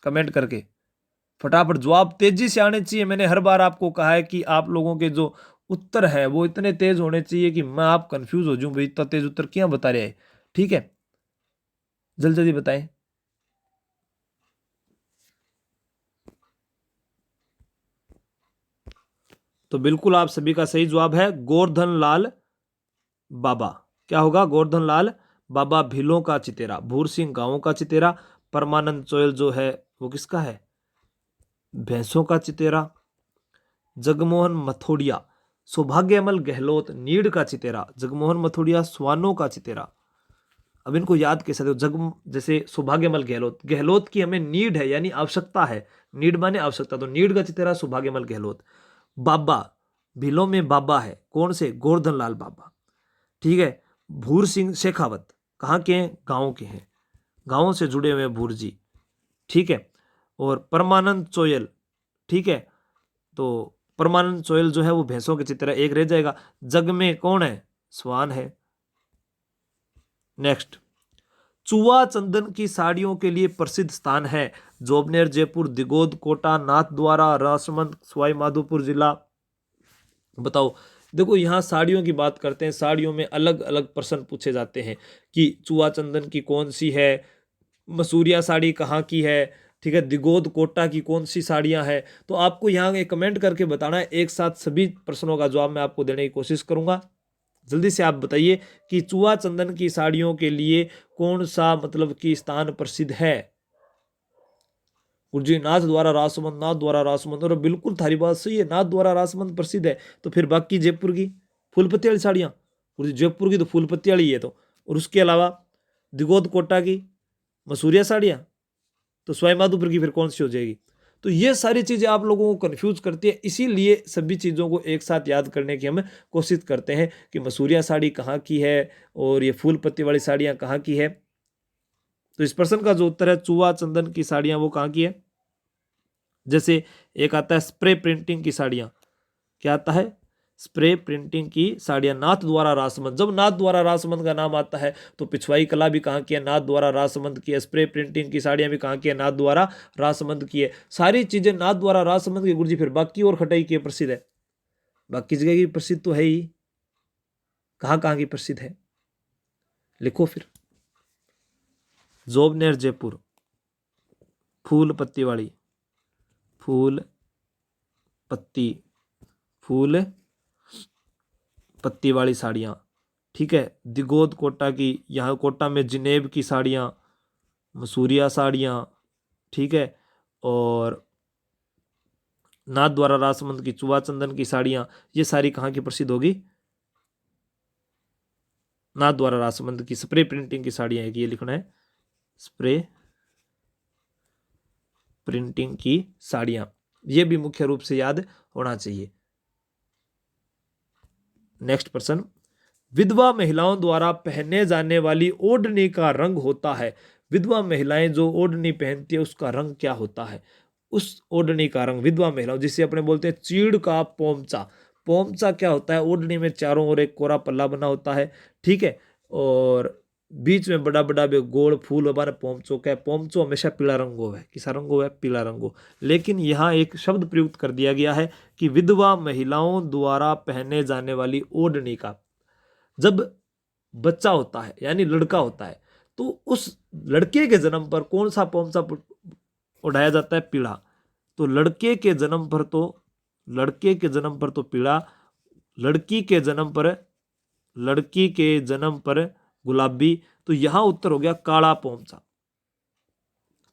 कमेंट करके, फटाफट जवाब तेजी से आने चाहिए। मैंने हर बार आपको कहा है कि आप लोगों के जो उत्तर है वो इतने तेज होने चाहिए कि मैं आप कंफ्यूज हो जाऊं, भाई इतना तेज उत्तर क्या बता रहे हैं। ठीक है, जल्दी जल्दी बताएं। तो बिल्कुल आप सभी का सही जवाब है गोवर्धन लाल बाबा। क्या होगा? गोवर्धन लाल बाबा भीलों का चितेरा, भूर सिंह गांवों का चितेरा, परमानंद चोयल जो है वो किसका है? भैंसों का चितेरा, जगमोहन मथोड़िया सौभाग्यमल गहलोत नीड का चितेरा, जगमोहन मथोड़िया स्वानों का चितेरा। अब इनको याद कैसे दो? जग जैसे सौभाग्यमल गहलोत, गहलोत की हमें नीड है यानी आवश्यकता है, नीड माने आवश्यकता, तो नीड का चित्रा सौभाग्यमल गहलोत। बाबा, भीलों में बाबा है, कौन से? गोवर्धन लाल बाबा, ठीक है। भूर सिंह शेखावत कहाँ के हैं? गाँव के हैं, गाँव से जुड़े हुए भूर जी, ठीक है। और परमानंद चोयल, ठीक है, तो परमानंद चोयल जो है वो भैंसों के चित्र है, एक रह जाएगा। जग में कौन है? स्वान है। नेक्स्ट, चुआ चंदन की साड़ियों के लिए प्रसिद्ध स्थान है। जोबनेर, जयपुर, दिगोद, कोटा, नाथद्वारा, राजसमंद, सवाई माधोपुर जिला। बताओ, देखो यहाँ साड़ियों की बात करते हैं, साड़ियों में अलग अलग प्रश्न पूछे जाते हैं कि चुआ चंदन की कौन सी है, मसूरिया साड़ी कहाँ की है, ठीक है, दिगोद कोटा की कौन सी साड़ियाँ हैं। तो आपको यहाँ एक कमेंट करके बताना है, एक साथ सभी प्रश्नों का जवाब मैं आपको देने की कोशिश करूंगा। जल्दी से आप बताइए कि चुआ चंदन की साड़ियों के लिए कौन सा मतलब कि स्थान प्रसिद्ध है? गुरुजी, नाथ द्वारा राजसमंद, नाथ द्वारा राजसमंद। और बिल्कुल थारी बात सही है, नाथ द्वारा राजसमंद प्रसिद्ध है। तो फिर बाकी जयपुर की फूल पत्ती वाली साड़ियाँ, गुरुजी जयपुर की तो फूल पत्ती वाली है। तो और उसके अलावा दिगोद कोटा की मसूरिया साड़ियाँ, तो सवाई माधोपुर की फिर कौन सी हो जाएगी? तो ये सारी चीज़ें आप लोगों को कंफ्यूज करती है, इसीलिए सभी चीज़ों को एक साथ याद करने की हम कोशिश करते हैं कि मसूरिया साड़ी कहाँ की है और ये फूल पत्ती वाली साड़ियाँ कहाँ की है। तो इस प्रश्न का जो उत्तर है, चुआ चंदन की साड़ियाँ वो कहाँ की है। जैसे एक आता है स्प्रे प्रिंटिंग की साड़ियाँ, क्या आता है? स्प्रे प्रिंटिंग की साड़ियाँ, नाथ द्वारा राजसमंद। जब नाथ द्वारा राजसमंद का नाम आता है तो पिछवाई कला भी कहाँ की है? नाथ द्वारा राजसमंद की है। स्प्रे प्रिंटिंग की साड़ियाँ भी कहाँ की है? नाथ द्वारा राजसमंद की है। सारी चीजें नाथ द्वारा राजसमंद की। गुरुजी फिर बाकी और खटाई की प्रसिद्ध है? बाकी जगह की प्रसिद्ध तो है ही, कहाँ कहाँ की प्रसिद्ध है? लिखो फिर। जोबनेर जयपुर, फूल पत्ती वाली, फूल पत्ती, फूल पत्ती वाली साड़ियाँ, ठीक है। दिगोद कोटा की, यहाँ कोटा में जिनेब की साड़ियाँ, मसूरिया साड़ियाँ, ठीक है। और नाथ द्वारा राजसमंद की चुआ चंदन की साड़ियाँ, ये सारी कहाँ की प्रसिद्ध होगी? नाथ द्वारा राजसमंद की। स्प्रे प्रिंटिंग की साड़ियाँ है, ये लिखना है, स्प्रे प्रिंटिंग की साड़ियाँ, ये भी मुख्य रूप से याद होना चाहिए। नेक्स्ट प्रश्न, विधवा महिलाओं द्वारा पहने जाने वाली ओढ़नी का रंग होता है। विधवा महिलाएं जो ओढ़नी पहनती है उसका रंग क्या होता है? उस ओढ़नी का रंग, विधवा महिलाओं जिसे अपने बोलते हैं चीड़ का पोमचा। पोमचा क्या होता है? ओढ़नी में चारों ओर एक कोरा पल्ला बना होता है, ठीक है, और बीच में बड़ा बड़ा भी गोल फूल हमारे पोमचो का है। पोमचो हमेशा पीला रंग हो है, किसा रंग हो है? पीला रंग हो। लेकिन यहाँ एक शब्द प्रयुक्त कर दिया गया है कि विधवा महिलाओं द्वारा पहने जाने वाली ओढ़नी का। जब बच्चा होता है यानी लड़का होता है तो उस लड़के के जन्म पर कौन सा पोमचा उड़ाया जाता है? पीला। तो लड़के के जन्म पर तो, लड़के के जन्म पर तो पीला, लड़की के जन्म पर, लड़की के जन्म पर गुलाबी। तो यहां उत्तर हो गया काला पोमचा,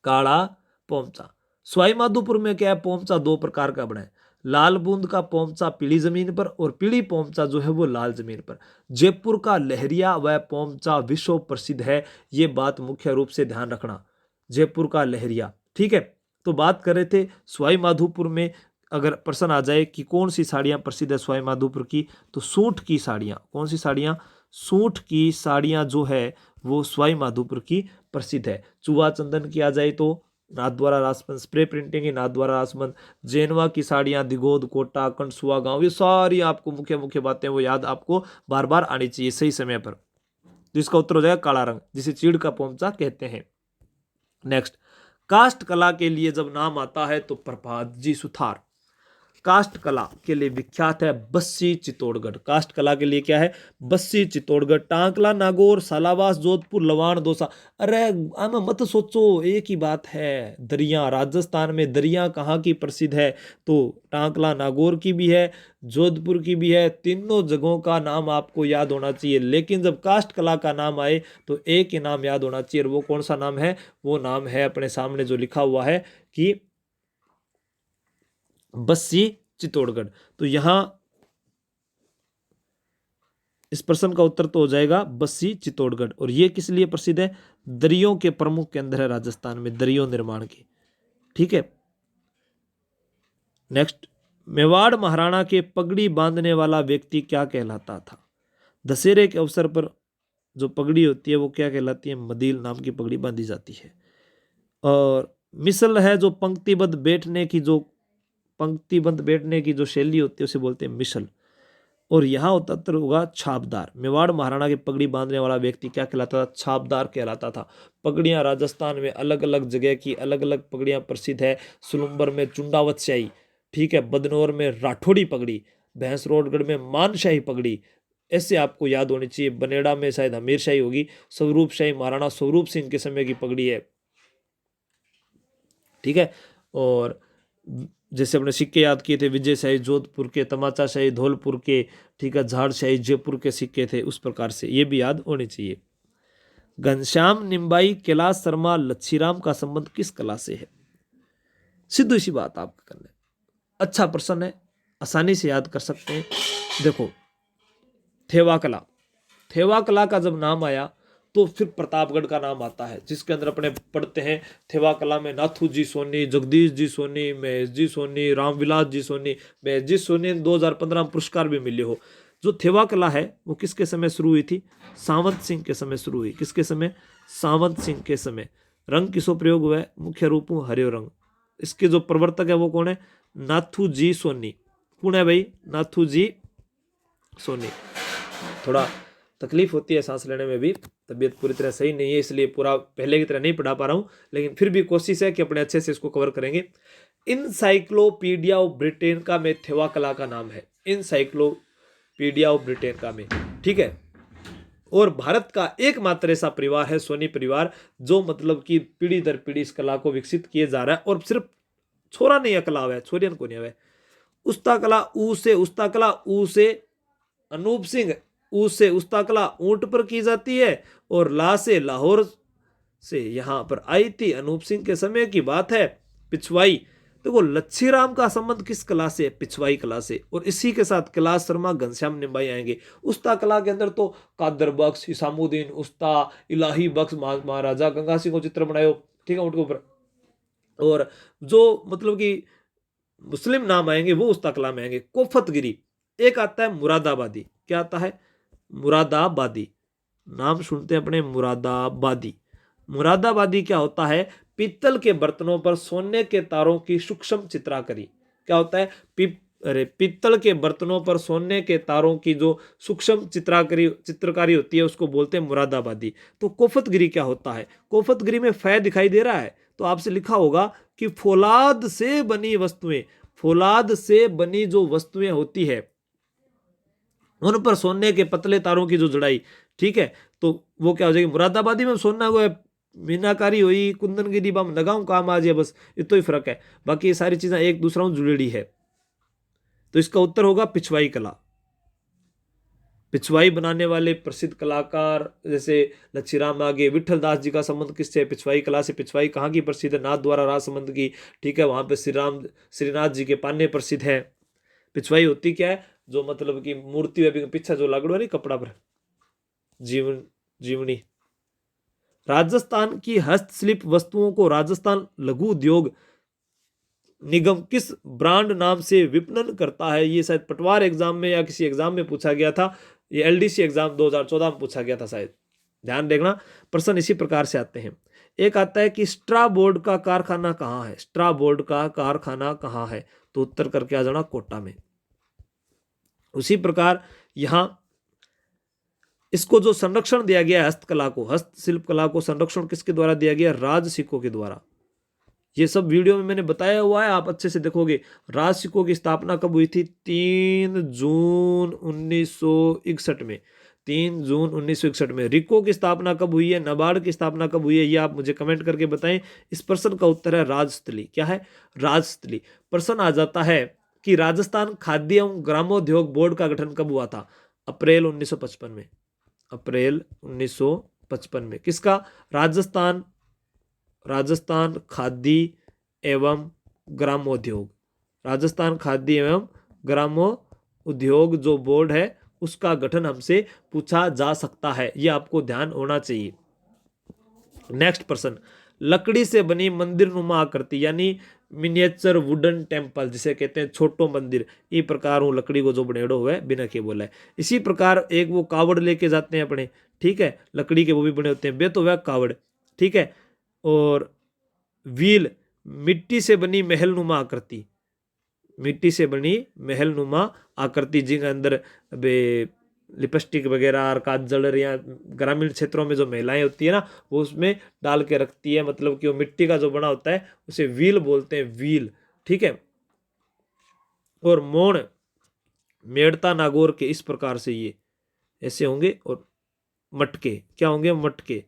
काला पोमचा। सवाई माधोपुर में क्या है? पोमचा दो प्रकार का बना है, लाल बूंद का पोमचा पीली जमीन पर और पीली पोमचा जो है वो लाल जमीन पर। जयपुर का लहरिया व पोमचा विश्व प्रसिद्ध है, ये बात मुख्य रूप से ध्यान रखना। जयपुर का लहरिया, ठीक है। तो बात कर रहे थे सवाई माधोपुर में, अगर प्रश्न आ जाए कि कौन सी साड़ियां प्रसिद्ध है सवाई माधोपुर की, तो सूट की साड़ियां। कौन सी साड़ियां? सूट की साड़ियां जो है वो सवाई माधोपुर की प्रसिद्ध है। चुआ चंदन की आ जाए तो नाथ द्वारा राजसमंद, स्प्रे प्रिंटिंग की नाथ द्वारा राजसमंद, जेनवा की साड़ियाँ दिगोद कोटा कंडसुआ गांव, ये सारी आपको मुख्य मुख्य बातें वो याद आपको बार बार आनी चाहिए सही समय पर। तो इसका उत्तर हो जाएगा काला रंग, जिसे चीड़ का पोमचा कहते हैं। नेक्स्ट, काष्ठ कला के लिए जब नाम आता है तो प्रभात जी सुथार काष्ठ कला के लिए विख्यात है। बस्सी चित्तौड़गढ़ काष्ठ कला के लिए क्या है? बस्सी चित्तौड़गढ़, टांकला नागौर, सालावास जोधपुर, लवाण दौसा। अरे आम मत सोचो, एक ही बात है। दरिया, राजस्थान में दरिया कहाँ की प्रसिद्ध है? तो टांकला नागौर की भी है, जोधपुर की भी है। तीनों जगहों का नाम आपको याद होना चाहिए, लेकिन जब काष्ठ कला का नाम आए तो एक ही नाम याद होना चाहिए, और वो कौन सा नाम है? वो नाम है अपने सामने जो लिखा हुआ है कि बस्सी चित्तौड़गढ़। तो यहां इस प्रश्न का उत्तर तो हो जाएगा बस्सी चित्तौड़गढ़। और ये किस लिए प्रसिद्ध है? दरियों के प्रमुख केंद्र है राजस्थान में, दरियों निर्माण के। ठीक है। नेक्स्ट, मेवाड़ महाराणा के पगड़ी बांधने वाला व्यक्ति क्या कहलाता था? दशहरे के अवसर पर जो पगड़ी होती है वो क्या कहलाती है? मदील नाम की पगड़ी बांधी जाती है। और मिसल है जो पंक्तिबद्ध बैठने की जो शैली होती है उसे बोलते हैं मिसल। और यहाँ उत्तर होगा छापदार। मेवाड़ महाराणा की पगड़ी बांधने वाला व्यक्ति क्या कहलाता था? छापदार कहलाता था। पगड़ियाँ राजस्थान में अलग अलग जगह की अलग अलग पगड़ियाँ प्रसिद्ध है। सुलुम्बर में चुंडावत शाही, ठीक है, बदनौर में राठौड़ी पगड़ी, भैंसरोडगढ़ में मानशाही पगड़ी, ऐसे आपको याद होनी चाहिए। बनेड़ा में शायद हमीर शाही होगी। स्वरूप शाही महाराणा स्वरूप सिंह के समय की पगड़ी है। ठीक है। और जैसे अपने सिक्के याद किए थे, विजय शाही जोधपुर के, तमाचा शाही धौलपुर के, ठीक है, झाड़ शाही जयपुर के सिक्के थे, उस प्रकार से ये भी याद होनी चाहिए। घनश्याम निम्बाई, कैलाश शर्मा, लच्छीराम का संबंध किस कला से है? सीधी सी बात आपका करना है। अच्छा प्रश्न है, आसानी से याद कर सकते हैं। देखो, थेवा कला का जब नाम आया तो फिर प्रतापगढ़ का नाम आता है, जिसके अंदर अपने पढ़ते हैं थेवा कला में नाथू जी सोनी, जगदीश जी सोनी, महेश जी सोनी, रामविलास जी सोनी। महेश जी सोनी 2015 में पुरस्कार भी मिले हो। जो थेवा कला है वो किसके समय शुरू हुई थी? सावंत सिंह के समय शुरू हुई। किसके समय? सावंत सिंह के समय। रंग किसो प्रयोग हुआ है? मुख्य रूप हरियो रंग। इसके जो प्रवर्तक है वो कौन है? नाथू जी सोनी। कौन है भाई? नाथू जी सोनी। थोड़ा तकलीफ होती है सांस लेने में भी, तबीयत पूरी तरह सही नहीं है, इसलिए पूरा पहले की तरह नहीं पढ़ा पा रहा हूँ, लेकिन फिर भी कोशिश है कि अपने अच्छे से इसको कवर करेंगे। इनसाइक्लोपीडिया ऑफ ब्रिटेन का में थेवा कला का नाम है, इनसाइक्लोपीडिया ऑफ ब्रिटेन का में। ठीक है। और भारत का एकमात्र ऐसा परिवार है सोनी परिवार, जो मतलब कि पीढ़ी दर पीढ़ी इस कला को विकसित किए जा रहा है। और सिर्फ छोरा नहीं कला हुआ है, छोरियन को नहीं हुआ है। उस्ता कला ऊ से अनूप सिंह, ऊ से उस्ता कला ऊंट पर की जाती है, और ला से लाहौर से यहाँ पर आई थी। अनूप सिंह के समय की बात है। पिछवाई, देखो लच्छीराम का संबंध किस कला से? पिछवाई कला से। और इसी के साथ कैलाश शर्मा, घनश्याम निम्बाई आएंगे। उस्ता कला के अंदर तो कादर बख्श, हिसामुद्दीन उस्ता, इलाही बख्श, महाराजा गंगा सिंह को चित्र बनायो, ठीक है, उनके ऊपर। और जो मतलब कि मुस्लिम नाम आएंगे वो उस्ता कला में आएंगे। कोफतगिरी, एक आता है मुरादाबादी। क्या आता है? मुरादाबादी। नाम सुनते हैं अपने, मुरादाबादी। मुरादाबादी क्या होता है? पीतल के बर्तनों पर सोने के तारों की सूक्ष्म चित्रकारी। क्या होता है? पीतल के बर्तनों पर सोने के तारों की जो सूक्ष्म चित्रकारी होती है उसको बोलते हैं मुरादाबादी। तो कोफतगिरी क्या होता है? कोफतगिरी में फै दिखाई दे रहा है तो आपसे लिखा होगा कि फौलाद से बनी वस्तुएं, फौलाद से बनी जो वस्तुएं होती है उन पर सोने के पतले तारों की जो जड़ाई, ठीक है, तो वो क्या हो जाएगी? मुरादाबादी में सोना हुआ है, मीनाकारी हुई, कुंदनगिरी बम लगाऊं काम आ जाए, बस इतना ही फर्क है। बाकी ये सारी चीजें एक दूसरा जुड़ेड़ी है। तो इसका उत्तर होगा पिछवाई कला। पिछवाई बनाने वाले प्रसिद्ध कलाकार जैसे लच्छीराम आगे। विठल दास जी का संबंध किससे? पिछवाई कला से। पिछवाई कहाँ की प्रसिद्ध है? नाथ द्वारा राजसमंद की। ठीक है, वहां पे श्रीनाथ जी के पान्ने प्रसिद्ध है। पिछवाई होती क्या है? जो मतलब कि मूर्ति पीछे जो लागड़ो नहीं कपड़ा पर, जीवनी। राजस्थान की हस्तशिल्प वस्तुओं को राजस्थान लघु उद्योग निगम किस ब्रांड नाम से विपणन करता है? ये शायद पटवार एग्जाम में या किसी एग्जाम में पूछा गया था। ये एलडीसी एग्जाम 2014 में पूछा गया था शायद, ध्यान देखना। प्रश्न इसी प्रकार से आते हैं। एक आता है कि स्ट्रा बोर्ड का कारखाना कहाँ है? स्ट्रा बोर्ड का कारखाना कहाँ है? तो उत्तर करके आ जाना कोटा में। उसी प्रकार यहां इसको जो संरक्षण दिया गया है हस्तकला को, हस्तशिल्प कला को संरक्षण किसके द्वारा दिया गया? राज सिक्कों के द्वारा। ये सब वीडियो में मैंने बताया हुआ है, आप अच्छे से देखोगे। राज सिक्कों की स्थापना कब हुई थी? 3 जून 1961 में। 3 जून 1961 में। रिको की स्थापना कब हुई है? नाबार्ड की स्थापना कब हुई है? ये आप मुझे कमेंट करके बताएं। इस प्रश्न का उत्तर है राजस्थली। क्या है? राजस्थली। प्रश्न आ जाता है कि राजस्थान खाद्य एवं ग्रामोद्योग बोर्ड का गठन कब हुआ था? अप्रैल 1955 में। अप्रैल 1955 में। किसका? राजस्थान खाद्य एवं ग्रामोद्योग। राजस्थान खाद्य एवं ग्रामोद्योग जो बोर्ड है उसका गठन हमसे पूछा जा सकता है, ये आपको ध्यान होना चाहिए। नेक्स्ट प्रश्न, लकड़ी से बनी मंदिर नुमा आकृति यानी मिनिएचर वुडन टेम्पल जिसे कहते हैं छोटो मंदिर, ई प्रकार हूँ लकड़ी को जो बनेड़ो हुआ है बिना के बोला है। इसी प्रकार एक वो कावड़ लेके जाते हैं अपने, ठीक है, लकड़ी के वो भी बने होते हैं, बे तो वह कावड़, ठीक है। और व्हील, मिट्टी से बनी महल नुमा आकृति, मिट्टी से बनी महल नुमा आकृति जिनके अंदर बे लिपस्टिक वगैरह और काजल, या ग्रामीण क्षेत्रों में जो महिलाएं होती है ना वो उसमें डाल के रखती है, मतलब कि वो मिट्टी का जो बना होता है उसे व्हील बोलते हैं, व्हील, ठीक है। और मौन, मेड़ता नागौर के इस प्रकार से ये ऐसे होंगे, और मटके क्या होंगे, मटके,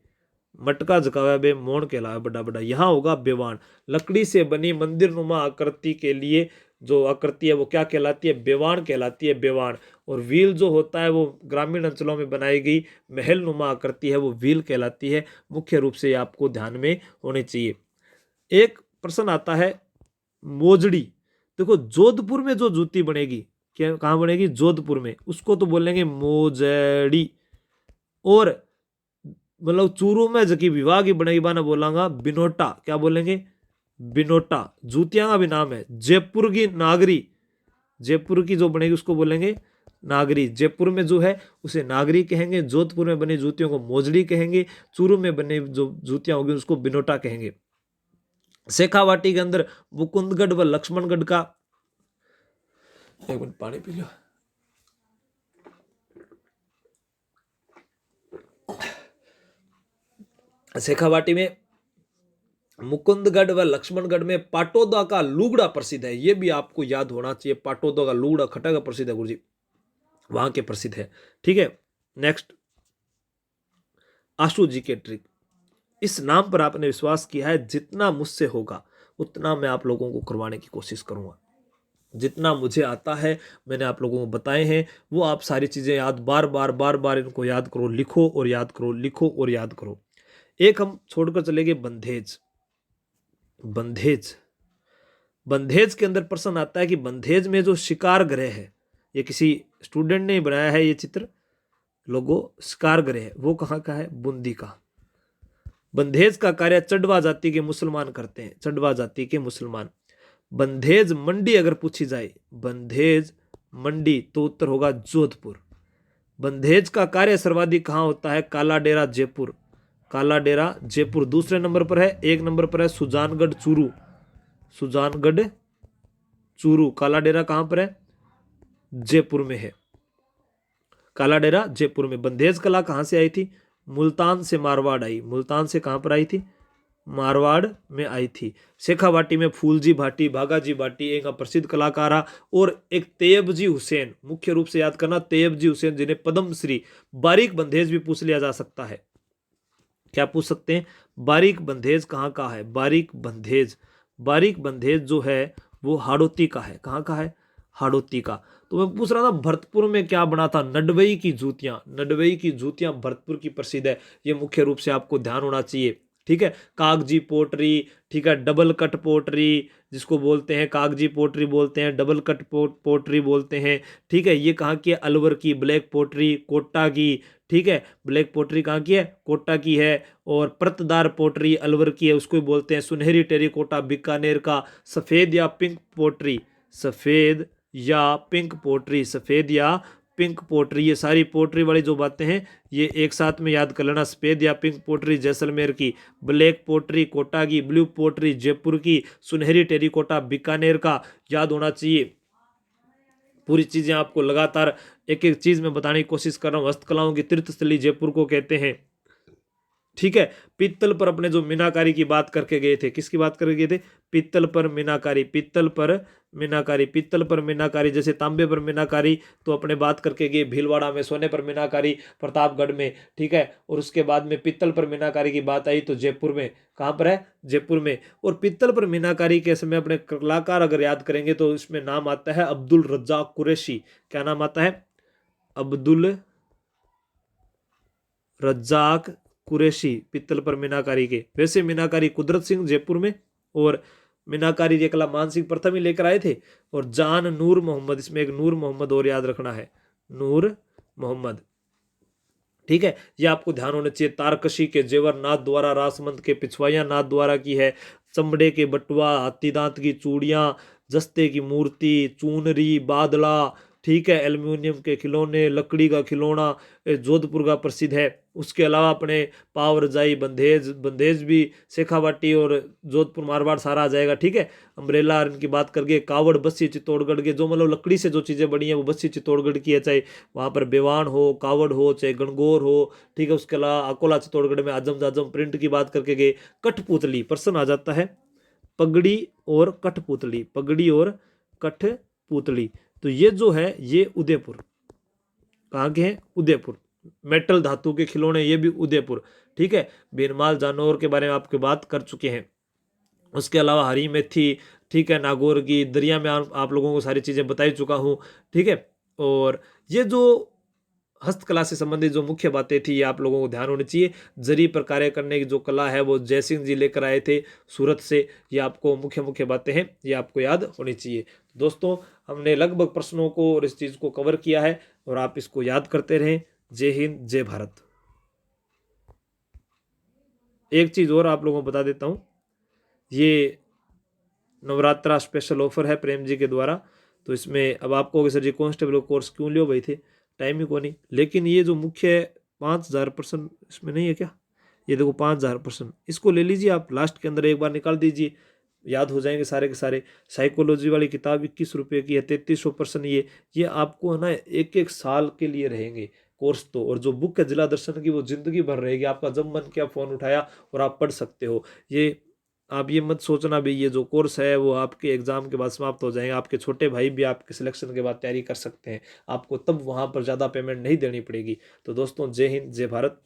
मटका झुकावा बे मौन कहलावा बड़ा बड़ा। यहाँ होगा बेवान, लकड़ी से बनी मंदिर नुमा आकृति के लिए जो आकृति है वो क्या कहलाती है, बेवान कहलाती है, बेवान। और व्हील जो होता है वो ग्रामीण अंचलों में बनाई गई महल नुमा आकृति है वो व्हील कहलाती है। मुख्य रूप से आपको ध्यान में होने चाहिए। एक प्रश्न आता है मोजड़ी, देखो जोधपुर में जो जूती बनेगी, क्या कहाँ बनेगी, जोधपुर में, उसको तो बोलेंगे मोजड़ी। और मतलब चूरू में जकी विवाह की बनेगी बाना बोलांगा बिनोटा, क्या बोलेंगे, बिनोटा। जूतियां का भी नाम है, जयपुर की नागरी, जयपुर की जो बनेगी उसको बोलेंगे नागरी, जयपुर में जो है उसे नागरी कहेंगे, जोधपुर में बनी जूतियों को मोजड़ी कहेंगे, चूरू में बने जो जूतियां होगी उसको बिनोटा कहेंगे। शेखावाटी के अंदर मुकुंदगढ़ व लक्ष्मणगढ़ का, एक मिनट पानी पी लो। शेखावाटी में मुकुंदगढ़ व लक्ष्मणगढ़ में पाटोदा का लुगड़ा प्रसिद्ध है, यह भी आपको याद होना चाहिए, पाटोदा का लुगड़ा खटा का प्रसिद्ध है गुरुजी, वहां के प्रसिद्ध है, ठीक है। नेक्स्ट, आशु जी के ट्रिक, इस नाम पर आपने विश्वास किया है, जितना मुझसे होगा उतना मैं आप लोगों को करवाने की कोशिश करूंगा, जितना मुझे आता है मैंने आप लोगों को बताए हैं, वो आप सारी चीजें याद बार बार बार बार इनको याद करो, लिखो और याद करो, लिखो और याद करो। एक हम छोड़कर चले गए बंधेज, बंधेज, बंधेज के अंदर प्रश्न आता है कि बंधेज में जो शिकार ग्रह है, ये किसी स्टूडेंट ने बनाया है ये चित्र, लोगो शिकार ग्रह है, वो कहाँ का है, बूंदी का। बंधेज का कार्य चढ़वा जाति के मुसलमान करते हैं, चढ़वा जाति के मुसलमान। बंधेज मंडी अगर पूछी जाए, बंधेज मंडी, तो उत्तर होगा जोधपुर। बंधेज का कार्य सर्वाधिक कहाँ होता है, काला डेरा जयपुर, काला डेरा जयपुर दूसरे नंबर पर है। एक नंबर पर है सुजानगढ़ चूरू, सुजानगढ़ चूरू, काला डेरा कहां पर है, जयपुर में है, काला डेरा जयपुर में। बंधेज कला कहां से आई थी, मुल्तान से मारवाड़ आई, मुल्तान से कहां पर आई थी, मारवाड़ में आई थी। शेखावाटी में फूलजी भाटी, भागाजी भाटी एक प्रसिद्ध कलाकार है। और एक तैयबजी हुसैन, मुख्य रूप से याद करना तैयबजी हुसैन जिन्हें पद्मश्री, बारीक बंधेज भी पूछ लिया जा सकता है, क्या पूछ सकते हैं, बारीक बंधेज कहाँ का है, बारीक बंधेज, बारीक बंधेज जो है वो हाड़ौती का है, कहाँ का है, हाड़ौती का। तो मैं पूछ रहा था भरतपुर में क्या बना था, नडवई की जूतियां, नडवई की जूतियां भरतपुर की प्रसिद्ध है, ये मुख्य रूप से आपको ध्यान होना चाहिए, ठीक है। कागजी पोटरी, ठीक है, डबल कट पोटरी जिसको बोलते हैं, कागजी पोटरी बोलते हैं, डबल कट पोटरी बोलते हैं, ठीक है। ये कहाँ की है, अलवर की। ब्लैक पोटरी कोटा की, ठीक है, ब्लैक पोटरी कहाँ की है, कोटा की है। और परतदार पोटरी अलवर की है, उसको भी बोलते हैं। सुनहरी टेरिकोटा बीकानेर का। सफ़ेद या पिंक पोटरी, सफ़ेद या पिंक पोटरी, सफ़ेद या पिंक पोटरी, ये सारी पोटरी वाली जो बातें हैं ये एक साथ में याद कर लेना। सफ़ेद या पिंक पोटरी जैसलमेर की, ब्लैक पोटरी कोटा की, ब्लू पोटरी जयपुर की, सुनहरी टेरिकोटा बीकानेर का, याद होना चाहिए। पूरी चीज़ें आपको लगातार एक एक चीज़ में बताने की कोशिश कर रहा हूँ। हस्तकलाओं की तीर्थस्थली जयपुर को कहते हैं, ठीक है। पीतल पर अपने जो मीनाकारी की बात करके गए थे, किसकी बात करके गए थे, पीतल पर मीनाकारी, पीतल पर मीनाकारी, पीतल पर मीनाकारी। जैसे तांबे पर मीनाकारी तो अपने बात करके गए भीलवाड़ा में, सोने पर मीनाकारी प्रतापगढ़ में, ठीक है। और उसके बाद में पीतल पर मीनाकारी की बात आई तो जयपुर में, कहाँ पर है, जयपुर में। और पीतल पर मीनाकारी के समय अपने कलाकार अगर याद करेंगे तो इसमें नाम आता है अब्दुल रज्जाक कुरैशी। क्या नाम आता है, अब्दुल रज्जाक कुरैशी, पीतल पर मीनाकारी के। वैसे मीनाकारी कुदरत सिंह जयपुर में, और मीनाकारी ये कला मान सिंह प्रथम ही लेकर आए थे। और जान नूर मोहम्मद, इसमें एक नूर मोहम्मद और याद रखना है, नूर मोहम्मद। ठीक है, ये आपको ध्यान होना चाहिए। तारकशी के जेवर नाथ द्वारा, रासमंद के पिछवाइयाँ नाथ द्वारा की है, चमड़े के बटुआ, हाथी दांत की चूड़ियाँ, जस्ते की मूर्ति, चूनरी, बादला, ठीक है, एल्युमिनियम के खिलौने, लकड़ी का खिलौना जोधपुर का प्रसिद्ध है। उसके अलावा अपने पाव, रजाई, बंधेज, बंधेज भी शेखावाटी और जोधपुर मारवाड़ सारा आ जाएगा। ठीक है, अम्ब्रेला इनकी बात करके, कावड़ बस्सी चित्तौड़गढ़ के, जो मतलब लकड़ी से जो चीज़ें बनी है वो बस्सी चित्तौड़गढ़ की है, चाहे वहाँ पर बेवान हो, कावड़ हो, चाहे गणगौर हो। ठीक है, उसके अलावा अकोला चित्तौड़गढ़ में आजम जाजम प्रिंट की बात करके गए। कठपुतली प्रश्न आ जाता है, पगड़ी और कठपुतली, पगड़ी और कठपुतली, तो ये जो है ये उदयपुर, कहाँ के हैं, उदयपुर। मेटल धातु के खिलौने ये भी उदयपुर। ठीक है, बीरमाल जानवर के बारे में आपके बात कर चुके हैं। उसके अलावा हरी मेथी, ठीक है, नागौर की दरिया में आप लोगों को सारी चीज़ें बता ही चुका हूँ। ठीक है, और ये जो हस्तकला से संबंधित जो मुख्य बातें थी ये आप लोगों को ध्यान होनी चाहिए। जरी पर कार्य करने की जो कला है वो जयसिंह जी लेकर आए थे सूरत से, ये आपको मुख्य मुख्य बातें हैं, ये आपको याद होनी चाहिए। दोस्तों, हमने लगभग प्रश्नों को और इस चीज़ को कवर किया है और आप इसको याद करते रहें। जय हिंद, जय भारत। एक चीज़ और आप लोगों को बता देता हूँ, ये नवरात्रा स्पेशल ऑफर है प्रेम जी के द्वारा, तो इसमें अब आपको सर जी कांस्टेबल कोर्स क्यों लियो भाई थे, टाइम ही को नहीं, लेकिन ये जो मुख्य 5,000% इसमें नहीं है क्या, ये देखो 5,000%, इसको ले लीजिए आप, लास्ट के अंदर एक बार निकाल दीजिए, याद हो जाएंगे सारे के सारे। साइकोलॉजी वाली किताब 21 रुपये की है, 3300%। ये आपको है ना एक एक साल के लिए रहेंगे कोर्स तो, और जो बुक है जिला दर्शन की वो जिंदगी भर रहेगी, आपका जब मन किया फ़ोन उठाया और आप पढ़ सकते हो। ये आप ये मत सोचना भी ये जो कोर्स है वो आपके एग्जाम के बाद समाप्त हो जाएगा, आपके छोटे भाई भी आपके सिलेक्शन के बाद तैयारी कर सकते हैं, आपको तब वहाँ पर ज़्यादा पेमेंट नहीं देनी पड़ेगी। तो दोस्तों, जय हिंद, जय भारत।